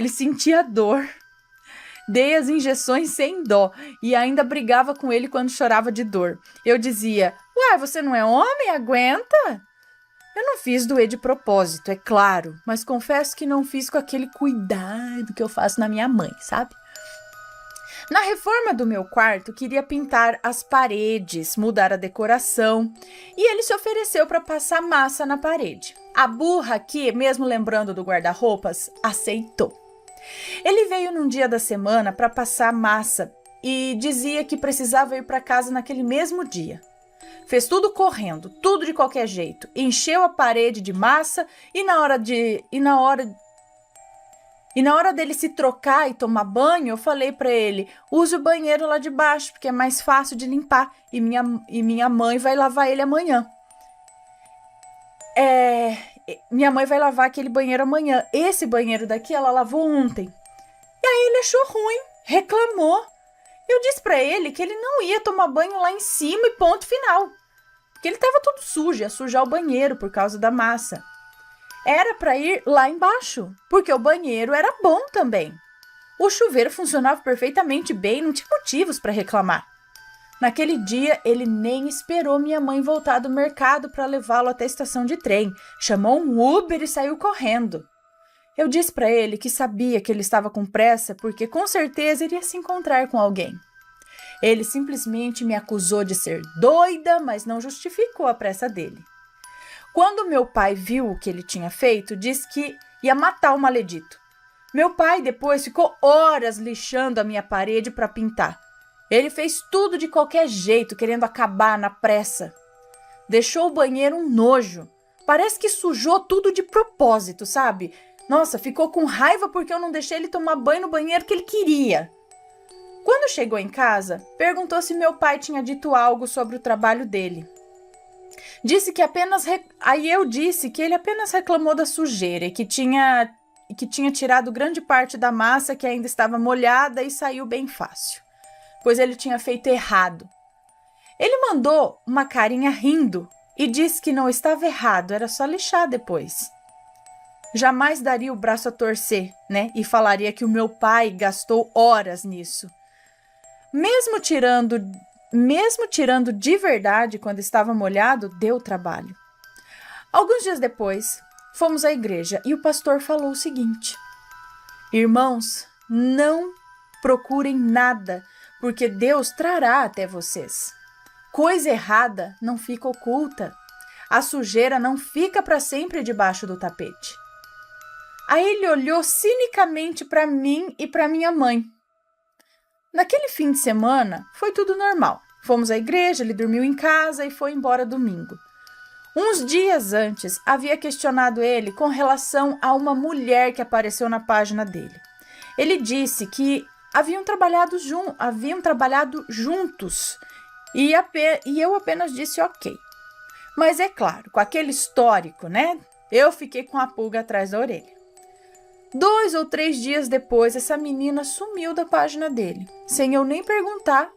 sentia dor. Dei as injeções sem dó e ainda brigava com ele quando chorava de dor. Eu dizia, uai, você não é homem? Aguenta? Eu não fiz doer de propósito, é claro, mas confesso que não fiz com aquele cuidado que eu faço na minha mãe, sabe? Na reforma do meu quarto, queria pintar as paredes, mudar a decoração e ele se ofereceu para passar massa na parede. A burra aqui, mesmo lembrando do guarda-roupas, aceitou. Ele veio num dia da semana para passar massa e dizia que precisava ir para casa naquele mesmo dia. Fez tudo correndo, tudo de qualquer jeito. Encheu a parede de massa e na hora dele se trocar e tomar banho, eu falei para ele, use o banheiro lá de baixo, porque é mais fácil de limpar e minha mãe vai lavar ele amanhã. Minha mãe vai lavar aquele banheiro amanhã. Esse banheiro daqui ela lavou ontem. E aí ele achou ruim, reclamou. Eu disse pra ele que ele não ia tomar banho lá em cima e ponto final. Porque ele tava todo sujo, ia sujar o banheiro por causa da massa. Era pra ir lá embaixo, porque o banheiro era bom também. O chuveiro funcionava perfeitamente bem, não tinha motivos pra reclamar. Naquele dia, ele nem esperou minha mãe voltar do mercado para levá-lo até a estação de trem. Chamou um Uber e saiu correndo. Eu disse para ele que sabia que ele estava com pressa porque com certeza iria se encontrar com alguém. Ele simplesmente me acusou de ser doida, mas não justificou a pressa dele. Quando meu pai viu o que ele tinha feito, disse que ia matar o maledito. Meu pai depois ficou horas lixando a minha parede para pintar. Ele fez tudo de qualquer jeito, querendo acabar na pressa. Deixou o banheiro um nojo. Parece que sujou tudo de propósito, sabe? Nossa, ficou com raiva porque eu não deixei ele tomar banho no banheiro que ele queria. Quando chegou em casa, perguntou se meu pai tinha dito algo sobre o trabalho dele. Aí eu disse que ele apenas reclamou da sujeira e que tinha tirado grande parte da massa que ainda estava molhada e saiu bem fácil, pois ele tinha feito errado. Ele mandou uma carinha rindo e disse que não estava errado, era só lixar depois. Jamais daria o braço a torcer, né? E falaria que o meu pai gastou horas nisso. Mesmo tirando de verdade quando estava molhado, deu trabalho. Alguns dias depois, fomos à igreja e o pastor falou o seguinte: irmãos, não procurem nada, porque Deus trará até vocês. Coisa errada não fica oculta. A sujeira não fica para sempre debaixo do tapete. Aí ele olhou cinicamente para mim e para minha mãe. Naquele fim de semana, foi tudo normal. Fomos à igreja, ele dormiu em casa e foi embora domingo. Uns dias antes, havia questionado ele com relação a uma mulher que apareceu na página dele. Ele disse que haviam trabalhado juntos e eu apenas disse ok. Mas é claro, com aquele histórico, né? Eu fiquei com a pulga atrás da orelha. 2 ou 3 dias depois, essa menina sumiu da página dele. Sem eu nem perguntar,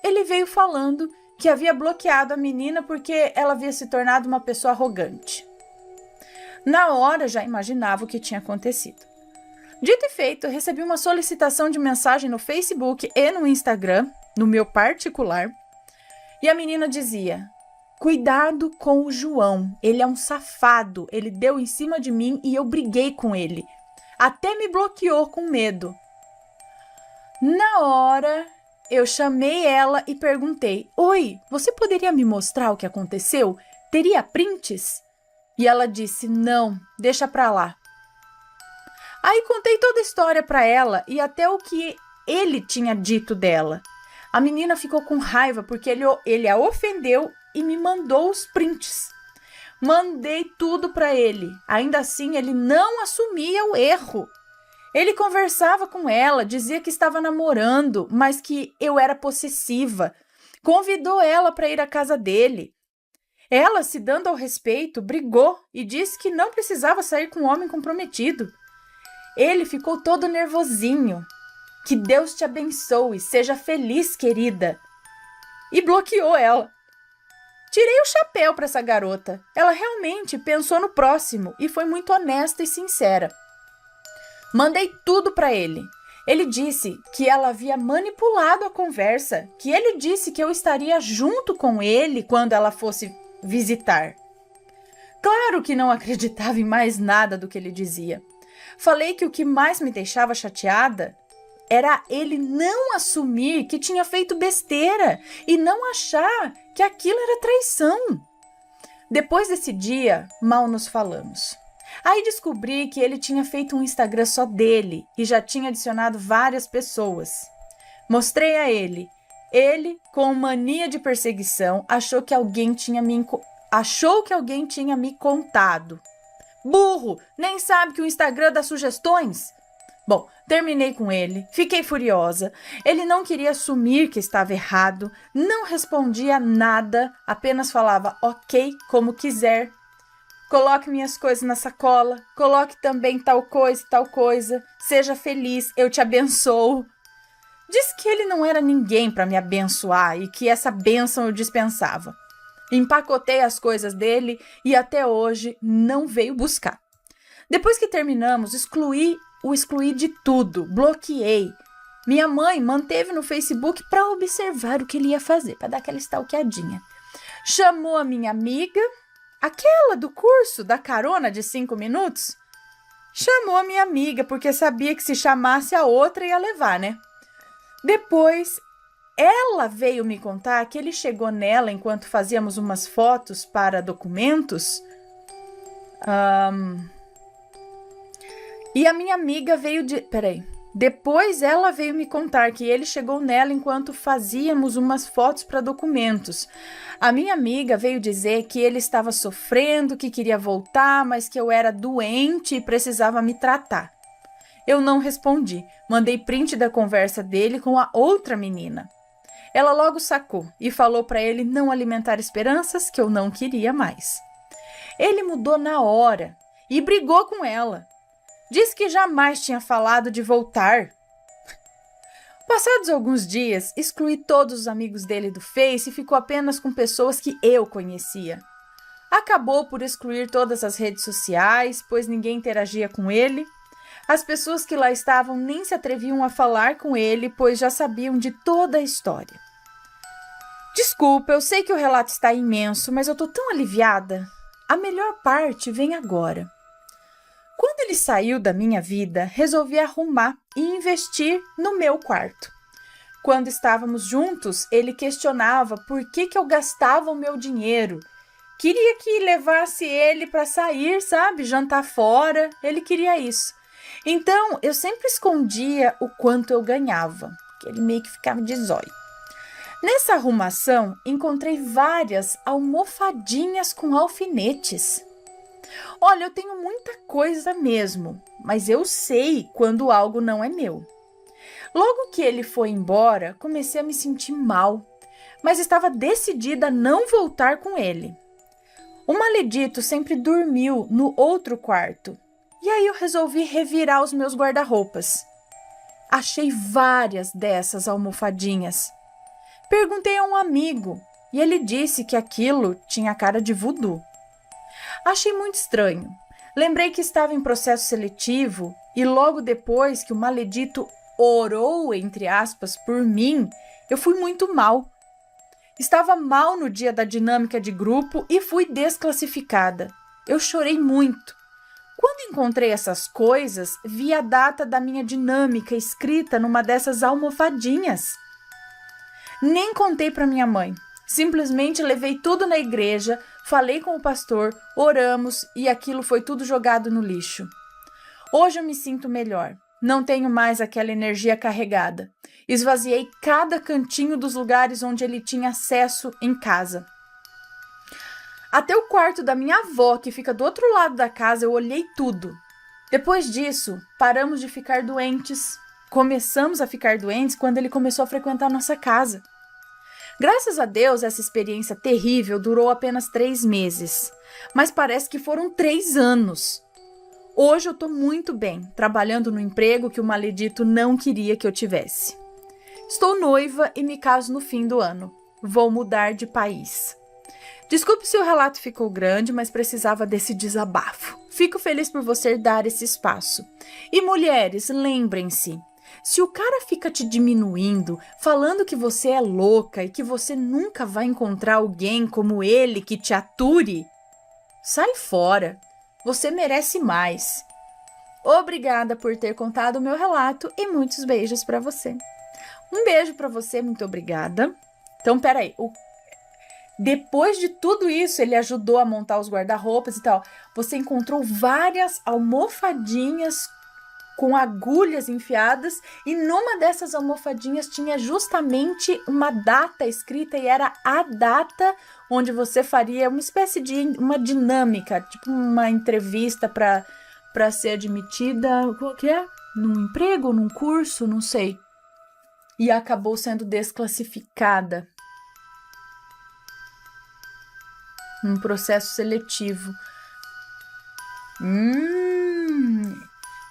ele veio falando que havia bloqueado a menina porque ela havia se tornado uma pessoa arrogante. Na hora, já imaginava o que tinha acontecido. Dito e feito, eu recebi uma solicitação de mensagem no Facebook e no Instagram, no meu particular, e a menina dizia: cuidado com o João, ele é um safado, ele deu em cima de mim e eu briguei com ele. Até me bloqueou com medo. Na hora, eu chamei ela e perguntei: oi, você poderia me mostrar o que aconteceu? Teria prints? E ela disse: não, deixa pra lá. Aí contei toda a história pra ela e até o que ele tinha dito dela. A menina ficou com raiva porque ele a ofendeu e me mandou os prints. Mandei tudo para ele. Ainda assim, ele não assumia o erro. Ele conversava com ela, dizia que estava namorando, mas que eu era possessiva. Convidou ela para ir à casa dele. Ela, se dando ao respeito, brigou e disse que não precisava sair com um homem comprometido. Ele ficou todo nervosinho. Que Deus te abençoe, seja feliz, querida. E bloqueou ela. Tirei o chapéu para essa garota. Ela realmente pensou no próximo e foi muito honesta e sincera. Mandei tudo para ele. Ele disse que ela havia manipulado a conversa, que ele disse que eu estaria junto com ele quando ela fosse visitar. Claro que não acreditava em mais nada do que ele dizia. Falei que o que mais me deixava chateada era ele não assumir que tinha feito besteira e não achar que aquilo era traição. Depois desse dia, mal nos falamos. Aí descobri que ele tinha feito um Instagram só dele e já tinha adicionado várias pessoas. Mostrei a ele. Ele, com mania de perseguição, achou que alguém tinha me contado. Burro! Nem sabe que o Instagram dá sugestões? Bom, terminei com ele, fiquei furiosa. Ele não queria assumir que estava errado, não respondia nada, apenas falava ok como quiser. Coloque minhas coisas na sacola, coloque também tal coisa, seja feliz, eu te abençoo. Disse que ele não era ninguém para me abençoar e que essa bênção eu dispensava. Empacotei as coisas dele e até hoje não veio buscar. Depois que terminamos, o excluí de tudo, bloqueei. Minha mãe manteve no Facebook para observar o que ele ia fazer, para dar aquela stalkeadinha. Chamou a minha amiga, aquela do curso da carona de 5 minutos. Chamou a minha amiga, porque sabia que se chamasse a outra ia levar, né? Depois, ela veio me contar que ele chegou nela enquanto fazíamos umas fotos para documentos. E a minha amiga veio de... Peraí. Depois ela veio me contar que ele chegou nela enquanto fazíamos umas fotos para documentos. A minha amiga veio dizer que ele estava sofrendo, que queria voltar, mas que eu era doente e precisava me tratar. Eu não respondi. Mandei print da conversa dele com a outra menina. Ela logo sacou e falou para ele não alimentar esperanças, que eu não queria mais. Ele mudou na hora e brigou com ela. Disse que jamais tinha falado de voltar. Passados alguns dias, excluí todos os amigos dele do Face e ficou apenas com pessoas que eu conhecia. Acabou por excluir todas as redes sociais, pois ninguém interagia com ele. As pessoas que lá estavam nem se atreviam a falar com ele, pois já sabiam de toda a história. Desculpa, eu sei que o relato está imenso, mas eu tô tão aliviada. A melhor parte vem agora. Quando ele saiu da minha vida, resolvi arrumar e investir no meu quarto. Quando estávamos juntos, ele questionava por que eu gastava o meu dinheiro. Queria que levasse ele para sair, sabe? Jantar fora. Ele queria isso. Então, eu sempre escondia o quanto eu ganhava, que ele meio que ficava de zóio. Nessa arrumação, encontrei várias almofadinhas com alfinetes. Olha, eu tenho muita coisa mesmo, mas eu sei quando algo não é meu. Logo que ele foi embora, comecei a me sentir mal, mas estava decidida a não voltar com ele. O maledito sempre dormiu no outro quarto, e aí eu resolvi revirar os meus guarda-roupas. Achei várias dessas almofadinhas. Perguntei a um amigo, e ele disse que aquilo tinha cara de voodoo. Achei muito estranho. Lembrei que estava em processo seletivo e logo depois que o maledito orou, entre aspas, por mim, eu fui muito mal. Estava mal no dia da dinâmica de grupo e fui desclassificada. Eu chorei muito. Quando encontrei essas coisas, vi a data da minha dinâmica escrita numa dessas almofadinhas. Nem contei para minha mãe. Simplesmente levei tudo na igreja, falei com o pastor, oramos e aquilo foi tudo jogado no lixo. Hoje eu me sinto melhor. Não tenho mais aquela energia carregada. Esvaziei cada cantinho dos lugares onde ele tinha acesso em casa. Até o quarto da minha avó, que fica do outro lado da casa, eu olhei tudo. Depois disso, paramos de ficar doentes. Começamos a ficar doentes quando ele começou a frequentar nossa casa. Graças a Deus, essa experiência terrível durou apenas 3 meses, mas parece que foram 3 anos. Hoje eu estou muito bem, trabalhando no emprego que o maledito não queria que eu tivesse. Estou noiva e me caso no fim do ano. Vou mudar de país. Desculpe se o relato ficou grande, mas precisava desse desabafo. Fico feliz por você dar esse espaço. E mulheres, lembrem-se. Se o cara fica te diminuindo, falando que você é louca e que você nunca vai encontrar alguém como ele que te ature, sai fora. Você merece mais. Obrigada por ter contado o meu relato e muitos beijos para você. Um beijo para você, muito obrigada. Então, peraí. Depois de tudo isso, ele ajudou a montar os guarda-roupas e tal. Você encontrou várias almofadinhas com agulhas enfiadas, e numa dessas almofadinhas tinha justamente uma data escrita, e era a data onde você faria uma espécie de uma dinâmica, tipo uma entrevista para ser admitida, o que é? Num emprego, num curso, não sei. E acabou sendo desclassificada. Um processo seletivo.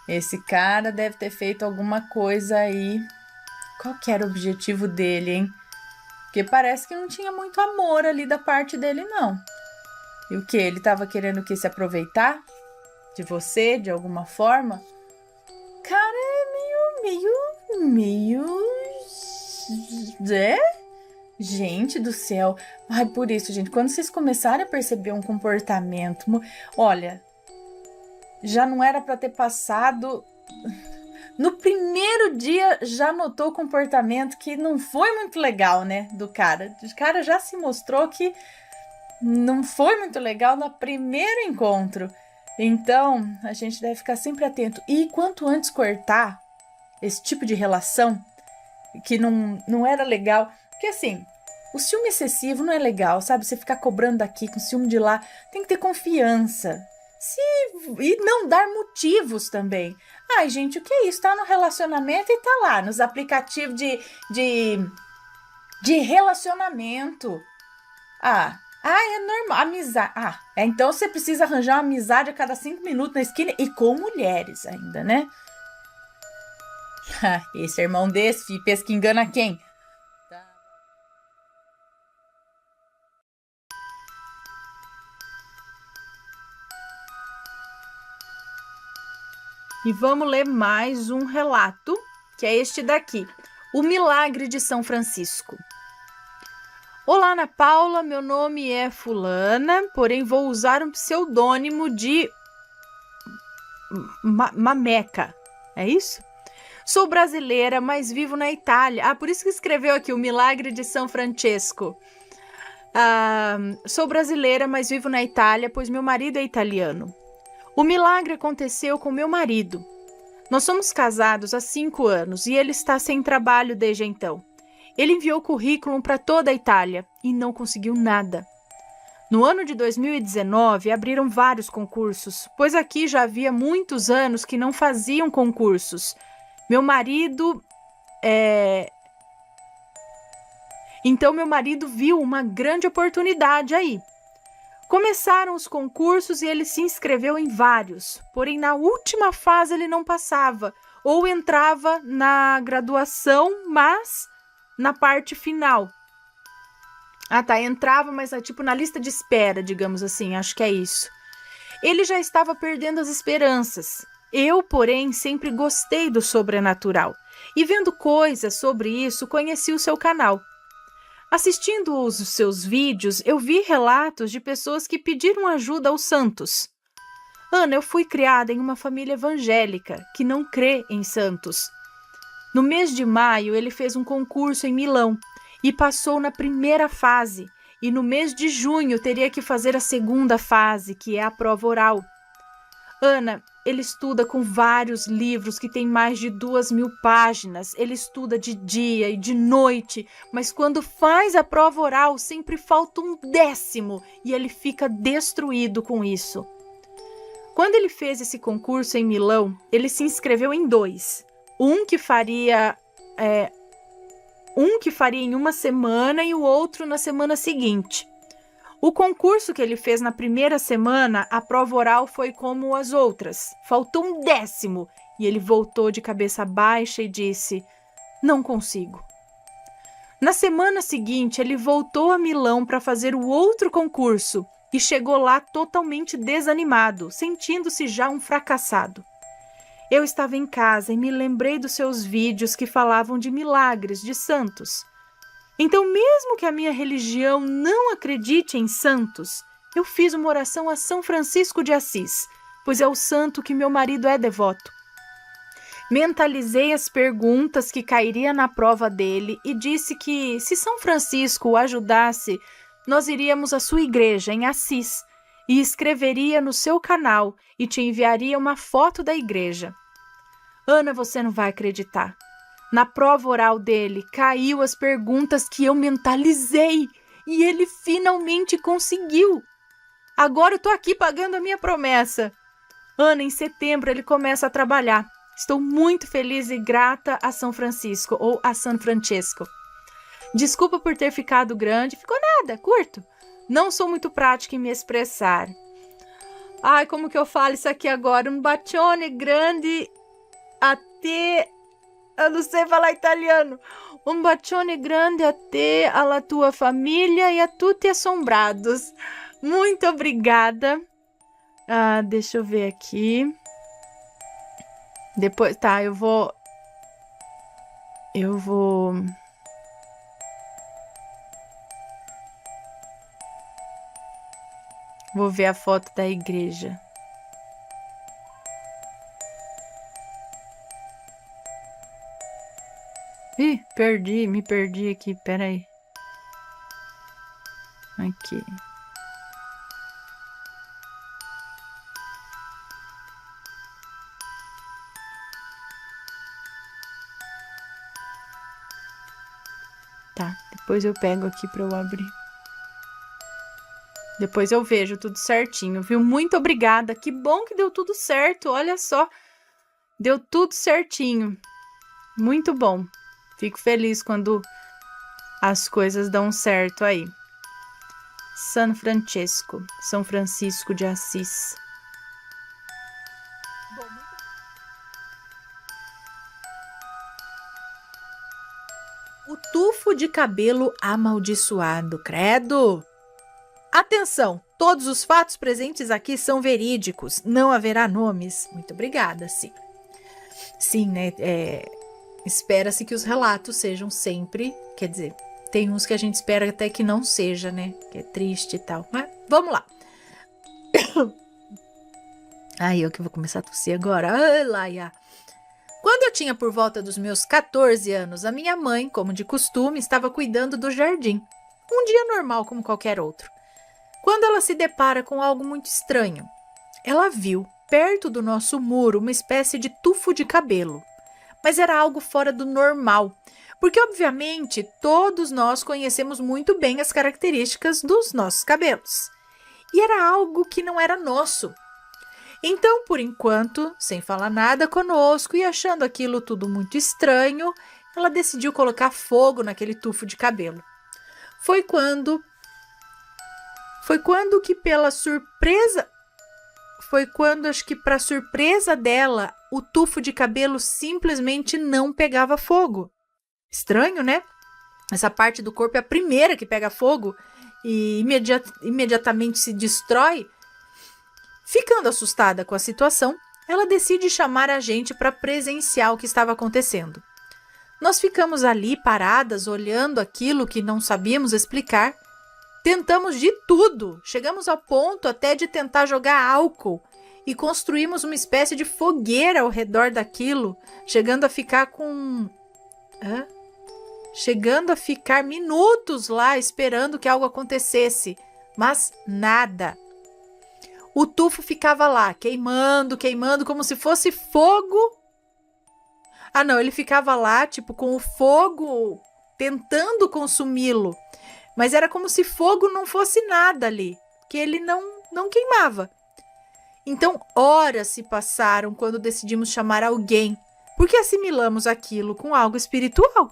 Esse cara deve ter feito alguma coisa aí. Qual que era o objetivo dele, hein? Porque parece que não tinha muito amor ali da parte dele, não. E o que? Ele tava querendo o quê? Se aproveitar de você, de alguma forma? Cara, é meio... Gente do céu. Ai, por isso, gente, quando vocês começarem a perceber um comportamento... Olha, já não era para ter passado... No primeiro dia já notou o comportamento que não foi muito legal, né, do cara. O cara já se mostrou que não foi muito legal no primeiro encontro. Então, a gente deve ficar sempre atento. E quanto antes cortar esse tipo de relação, que não era legal. Porque assim, o ciúme excessivo não é legal, sabe? Você ficar cobrando daqui com ciúme de lá. Tem que ter confiança. E não dar motivos também. Ai, gente, o que é isso? Tá no relacionamento e tá lá, nos aplicativos de relacionamento. É normal, amizade. Então você precisa arranjar uma amizade a cada 5 minutos na esquina e com mulheres ainda, né? Esse irmão desse, filho, pensa que engana quem? E vamos ler mais um relato, que é este daqui. O Milagre de São Francisco. Olá, Ana Paula, meu nome é fulana, porém vou usar um pseudônimo de Mameca. É isso? Sou brasileira, mas vivo na Itália. Por isso que escreveu aqui o Milagre de São Francesco. Sou brasileira, mas vivo na Itália, pois meu marido é italiano. O milagre aconteceu com meu marido. Nós somos casados há 5 anos e ele está sem trabalho desde então. Ele enviou currículo para toda a Itália e não conseguiu nada. No ano de 2019, abriram vários concursos, pois aqui já havia muitos anos que não faziam concursos. Meu marido Então, meu marido viu uma grande oportunidade aí. Começaram os concursos e ele se inscreveu em vários, porém na última fase ele não passava, ou entrava na graduação, mas na parte final. Entrava, mas tipo na lista de espera, digamos assim, acho que é isso. Ele já estava perdendo as esperanças. Eu, porém, sempre gostei do sobrenatural, e vendo coisas sobre isso, conheci o seu canal. Assistindo os seus vídeos, eu vi relatos de pessoas que pediram ajuda aos santos. Ana, eu fui criada em uma família evangélica que não crê em santos. No mês de maio, ele fez um concurso em Milão e passou na primeira fase. E no mês de junho, teria que fazer a segunda fase, que é a prova oral. Ana, ele estuda com vários livros que têm mais de 2.000 páginas. Ele estuda de dia e de noite, mas quando faz a prova oral, sempre falta 1/10 e ele fica destruído com isso. Quando ele fez esse concurso em Milão, ele se inscreveu em 2. Um que faria em uma semana e o outro na semana seguinte. O concurso que ele fez na primeira semana, a prova oral foi como as outras. Faltou 1/10 e ele voltou de cabeça baixa e disse: "Não consigo". Na semana seguinte, ele voltou a Milão para fazer o outro concurso e chegou lá totalmente desanimado, sentindo-se já um fracassado. Eu estava em casa e me lembrei dos seus vídeos que falavam de milagres, de santos. Então, mesmo que a minha religião não acredite em santos, eu fiz uma oração a São Francisco de Assis, pois é o santo que meu marido é devoto. Mentalizei as perguntas que cairiam na prova dele e disse que, se São Francisco o ajudasse, nós iríamos à sua igreja em Assis e escreveria no seu canal e te enviaria uma foto da igreja. Ana, você não vai acreditar. Na prova oral dele, caiu as perguntas que eu mentalizei e ele finalmente conseguiu. Agora eu tô aqui pagando a minha promessa. Ana, em setembro ele começa a trabalhar. Estou muito feliz e grata a São Francisco, ou a San Francesco. Desculpa por ter ficado grande. Ficou nada, curto. Não sou muito prática em me expressar. Ai, como que eu falo isso aqui agora? Um bacione grande a te... Eu não sei falar italiano. Um bacione grande a te, alla tua família e a tutti assombrados. Muito obrigada. Deixa eu ver aqui. Depois, eu vou... Eu vou ver a foto da igreja. Ih, me perdi aqui, peraí. Aqui. Tá, depois eu pego aqui pra eu abrir. Depois eu vejo tudo certinho, viu? Muito obrigada, que bom que deu tudo certo, olha só. Deu tudo certinho. Muito bom. Fico feliz quando as coisas dão certo aí. São Francisco de Assis. O tufo de cabelo amaldiçoado, credo! Atenção, todos os fatos presentes aqui são verídicos, não haverá nomes. Muito obrigada, sim. Sim, né? Espera-se que os relatos sejam sempre, quer dizer, tem uns que a gente espera até que não seja, né? Que é triste e tal. Mas vamos lá. Ai, eu que vou começar a tossir agora. Ai, Laia. Quando eu tinha por volta dos meus 14 anos, a minha mãe, como de costume, estava cuidando do jardim. Um dia normal como qualquer outro. Quando ela se depara com algo muito estranho, ela viu, perto do nosso muro, uma espécie de tufo de cabelo. Mas era algo fora do normal, porque obviamente todos nós conhecemos muito bem as características dos nossos cabelos. E era algo que não era nosso. Então, por enquanto, sem falar nada conosco e achando aquilo tudo muito estranho, ela decidiu colocar fogo naquele tufo de cabelo. Foi quando que pela surpresa... Foi quando, acho que para surpresa dela, o tufo de cabelo simplesmente não pegava fogo. Estranho, né? Essa parte do corpo é a primeira que pega fogo e imediatamente se destrói. Ficando assustada com a situação, ela decide chamar a gente para presenciar o que estava acontecendo. Nós ficamos ali paradas, olhando aquilo que não sabíamos explicar. Tentamos de tudo, chegamos ao ponto até de tentar jogar álcool e construímos uma espécie de fogueira ao redor daquilo, chegando a ficar minutos lá esperando que algo acontecesse, mas nada. O tufo ficava lá, queimando, como se fosse fogo. Ah, não, ele ficava lá, tipo, com o fogo tentando consumi-lo. Mas era como se fogo não fosse nada ali, que ele não queimava. Então, horas se passaram quando decidimos chamar alguém, porque assimilamos aquilo com algo espiritual.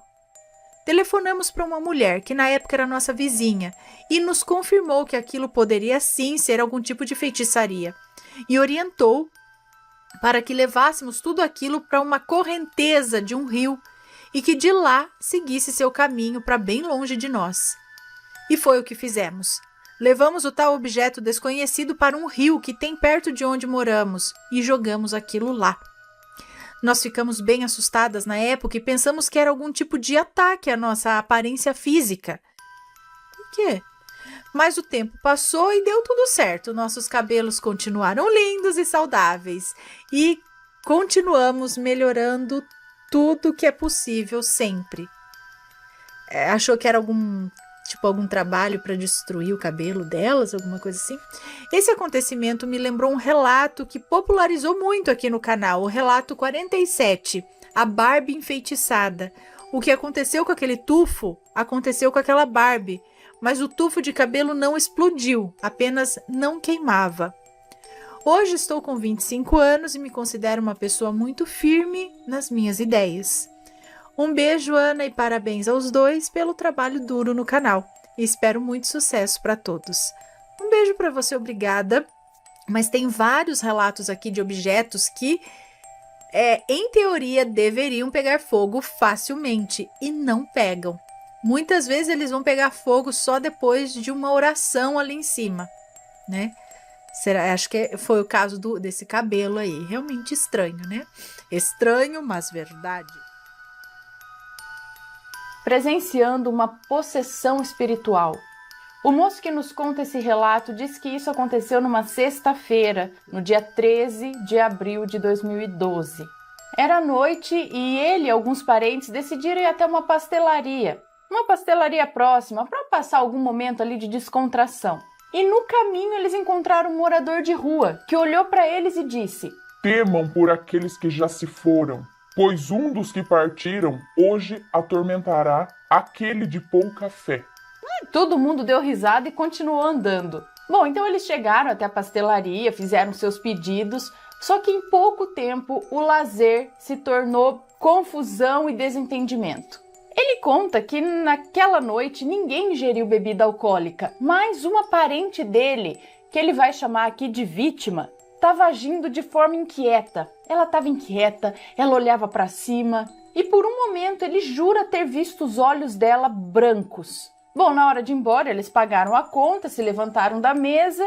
Telefonamos para uma mulher, que na época era nossa vizinha, e nos confirmou que aquilo poderia sim ser algum tipo de feitiçaria, e orientou para que levássemos tudo aquilo para uma correnteza de um rio, e que de lá seguisse seu caminho para bem longe de nós. E foi o que fizemos. Levamos o tal objeto desconhecido para um rio que tem perto de onde moramos e jogamos aquilo lá. Nós ficamos bem assustadas na época e pensamos que era algum tipo de ataque à nossa aparência física. Por quê? Mas o tempo passou e deu tudo certo. Nossos cabelos continuaram lindos e saudáveis e continuamos melhorando tudo que é possível sempre. Achou que era algum trabalho para destruir o cabelo delas, alguma coisa assim. Esse acontecimento me lembrou um relato que popularizou muito aqui no canal, o relato 47, a Barbie enfeitiçada. O que aconteceu com aquele tufo, aconteceu com aquela Barbie, mas o tufo de cabelo não explodiu, apenas não queimava. Hoje estou com 25 anos e me considero uma pessoa muito firme nas minhas ideias. Um beijo, Ana, e parabéns aos dois pelo trabalho duro no canal. E espero muito sucesso para todos. Um beijo para você, obrigada. Mas tem vários relatos aqui de objetos que, em teoria, deveriam pegar fogo facilmente e não pegam. Muitas vezes eles vão pegar fogo só depois de uma oração ali em cima, né? Acho que foi o caso desse cabelo aí. Realmente estranho, né? Estranho, mas verdade.
presenciando uma possessão espiritual. O moço que nos conta esse relato diz que isso aconteceu numa sexta-feira, no dia 13 de abril de 2012. Era noite e ele e alguns parentes decidiram ir até uma pastelaria próxima, para passar algum momento ali de descontração. E no caminho eles encontraram um morador de rua, que olhou para eles e disse:
Temam por aqueles que já se foram, pois um dos que partiram hoje atormentará aquele de pouca fé.
Todo mundo deu risada e continuou andando. Bom, então eles chegaram até a pastelaria, fizeram seus pedidos, só que em pouco tempo o lazer se tornou confusão e desentendimento. Ele conta que naquela noite ninguém ingeriu bebida alcoólica, mas uma parente dele, que ele vai chamar aqui de vítima, estava agindo de forma inquieta. Ela estava inquieta, ela olhava para cima e por um momento ele jura ter visto os olhos dela brancos. Bom, na hora de ir embora, eles pagaram a conta, se levantaram da mesa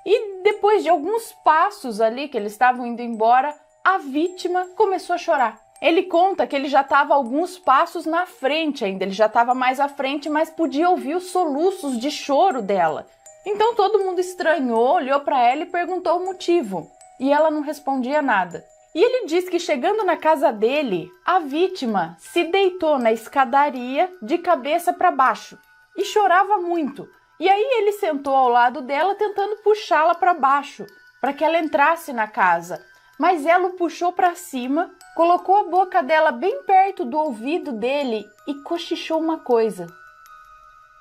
e depois de alguns passos ali que eles estavam indo embora, a vítima começou a chorar. Ele conta que ele já estava alguns passos na frente ainda, ele já estava mais à frente, mas podia ouvir os soluços de choro dela. Então todo mundo estranhou, olhou para ela e perguntou o motivo. E ela não respondia nada. E ele diz que chegando na casa dele, a vítima se deitou na escadaria de cabeça para baixo e chorava muito. E aí ele sentou ao lado dela tentando puxá-la para baixo, para que ela entrasse na casa. Mas ela o puxou para cima, colocou a boca dela bem perto do ouvido dele e cochichou uma coisa,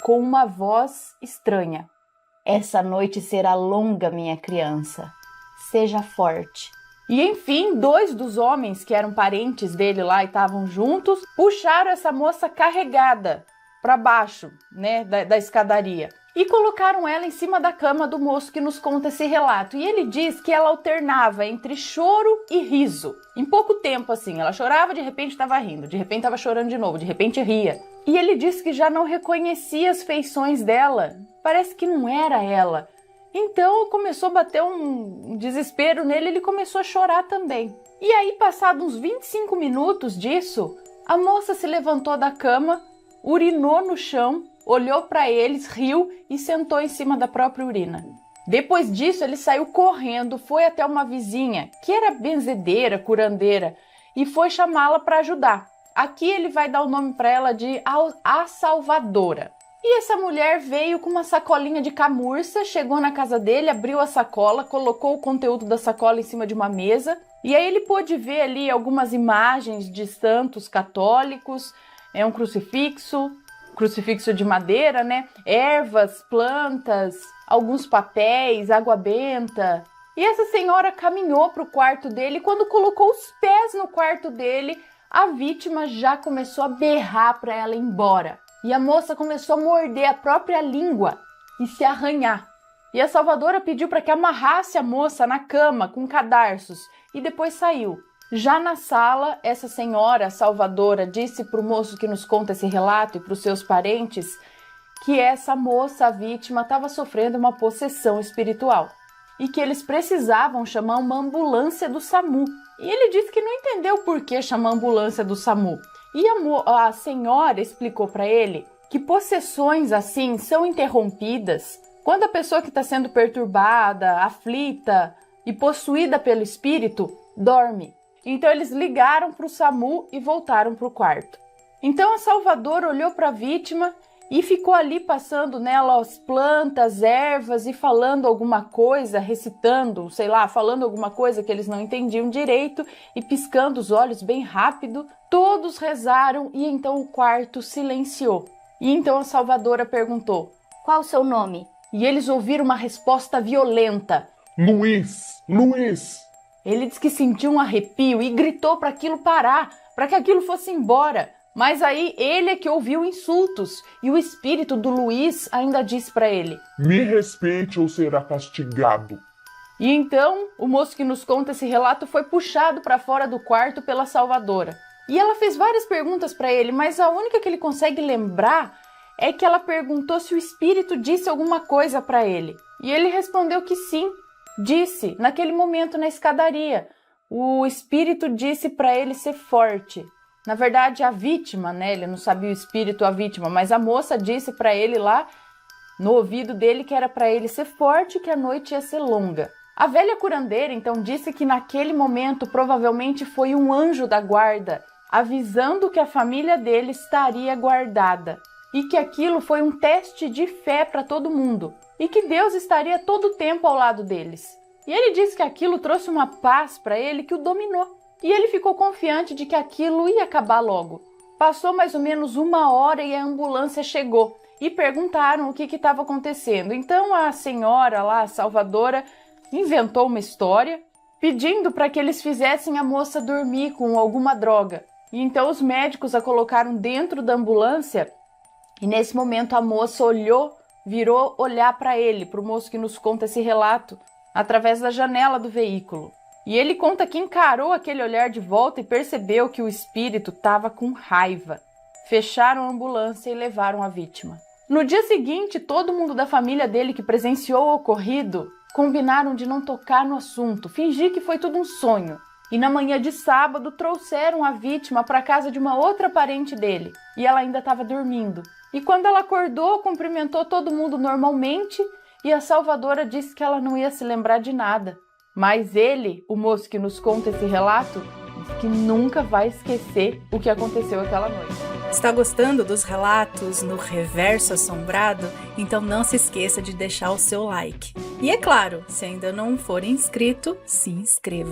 com uma voz estranha. Essa noite será longa, minha criança. Seja forte. E enfim, 2 dos homens que eram parentes dele lá e estavam juntos, puxaram essa moça carregada para baixo, né, da escadaria. E colocaram ela em cima da cama do moço que nos conta esse relato. E ele diz que ela alternava entre choro e riso. Em pouco tempo, assim, ela chorava, de repente estava rindo, de repente estava chorando de novo, de repente ria. E ele diz que já não reconhecia as feições dela. Parece que não era ela. Então começou a bater um desespero nele, ele começou a chorar também. E aí, passados uns 25 minutos disso, a moça se levantou da cama, urinou no chão, olhou para eles, riu e sentou em cima da própria urina. Depois disso, ele saiu correndo, foi até uma vizinha, que era benzedeira, curandeira, e foi chamá-la para ajudar. Aqui ele vai dar o nome para ela de A Salvadora. E essa mulher veio com uma sacolinha de camurça, chegou na casa dele, abriu a sacola, colocou o conteúdo da sacola em cima de uma mesa, e aí ele pôde ver ali algumas imagens de santos católicos, um crucifixo de madeira, né? Ervas, plantas, alguns papéis, água benta. E essa senhora caminhou para o quarto dele e quando colocou os pés no quarto dele, a vítima já começou a berrar para ela ir embora. E a moça começou a morder a própria língua e se arranhar. E a salvadora pediu para que amarrasse a moça na cama com cadarços e depois saiu. Já na sala, essa senhora, a salvadora, disse para o moço que nos conta esse relato e para os seus parentes que essa moça, a vítima, estava sofrendo uma possessão espiritual e que eles precisavam chamar uma ambulância do SAMU. E ele disse que não entendeu por que chamar ambulância do SAMU. E a senhora explicou para ele que possessões assim são interrompidas quando a pessoa que está sendo perturbada, aflita e possuída pelo espírito dorme. Então eles ligaram para o SAMU e voltaram para o quarto. Então a salvadora olhou para a vítima e ficou ali passando nela as plantas, ervas e falando alguma coisa, recitando, falando alguma coisa que eles não entendiam direito e piscando os olhos bem rápido. Todos rezaram e então o quarto silenciou. E então a salvadora perguntou:
Qual o seu nome?
E eles ouviram uma resposta violenta:
Luiz!
Ele disse que sentiu um arrepio e gritou para aquilo parar, para que aquilo fosse embora. Mas aí ele é que ouviu insultos e o espírito do Luiz ainda disse para ele:
Me respeite ou será castigado.
E então o moço que nos conta esse relato foi puxado para fora do quarto pela salvadora. E ela fez várias perguntas para ele, mas a única que ele consegue lembrar é que ela perguntou se o espírito disse alguma coisa para ele. E ele respondeu que sim. Disse, naquele momento na escadaria, o espírito disse para ele ser forte. Na verdade, a vítima, né? Ele não sabia o espírito, a vítima, mas a moça disse para ele lá no ouvido dele que era para ele ser forte e que a noite ia ser longa. A velha curandeira então disse que naquele momento provavelmente foi um anjo da guarda avisando que a família dele estaria guardada e que aquilo foi um teste de fé para todo mundo e que Deus estaria todo o tempo ao lado deles. E ele disse que aquilo trouxe uma paz para ele que o dominou. E ele ficou confiante de que aquilo ia acabar logo. Passou mais ou menos 1 hora e a ambulância chegou e perguntaram o que estava acontecendo. Então a senhora lá, a salvadora, inventou uma história pedindo para que eles fizessem a moça dormir com alguma droga. E então os médicos a colocaram dentro da ambulância e nesse momento a moça virou olhar para ele, para o moço que nos conta esse relato, através da janela do veículo. E ele conta que encarou aquele olhar de volta e percebeu que o espírito estava com raiva. Fecharam a ambulância e levaram a vítima. No dia seguinte, todo mundo da família dele que presenciou o ocorrido combinaram de não tocar no assunto, fingir que foi tudo um sonho. E na manhã de sábado trouxeram a vítima para a casa de uma outra parente dele. E ela ainda estava dormindo. E quando ela acordou, cumprimentou todo mundo normalmente e a salvadora disse que ela não ia se lembrar de nada. Mas ele, o moço que nos conta esse relato, diz que nunca vai esquecer o que aconteceu aquela noite.
Está gostando dos relatos no Reverso Assombrado? Então não se esqueça de deixar o seu like. E é claro, se ainda não for inscrito, se inscreva.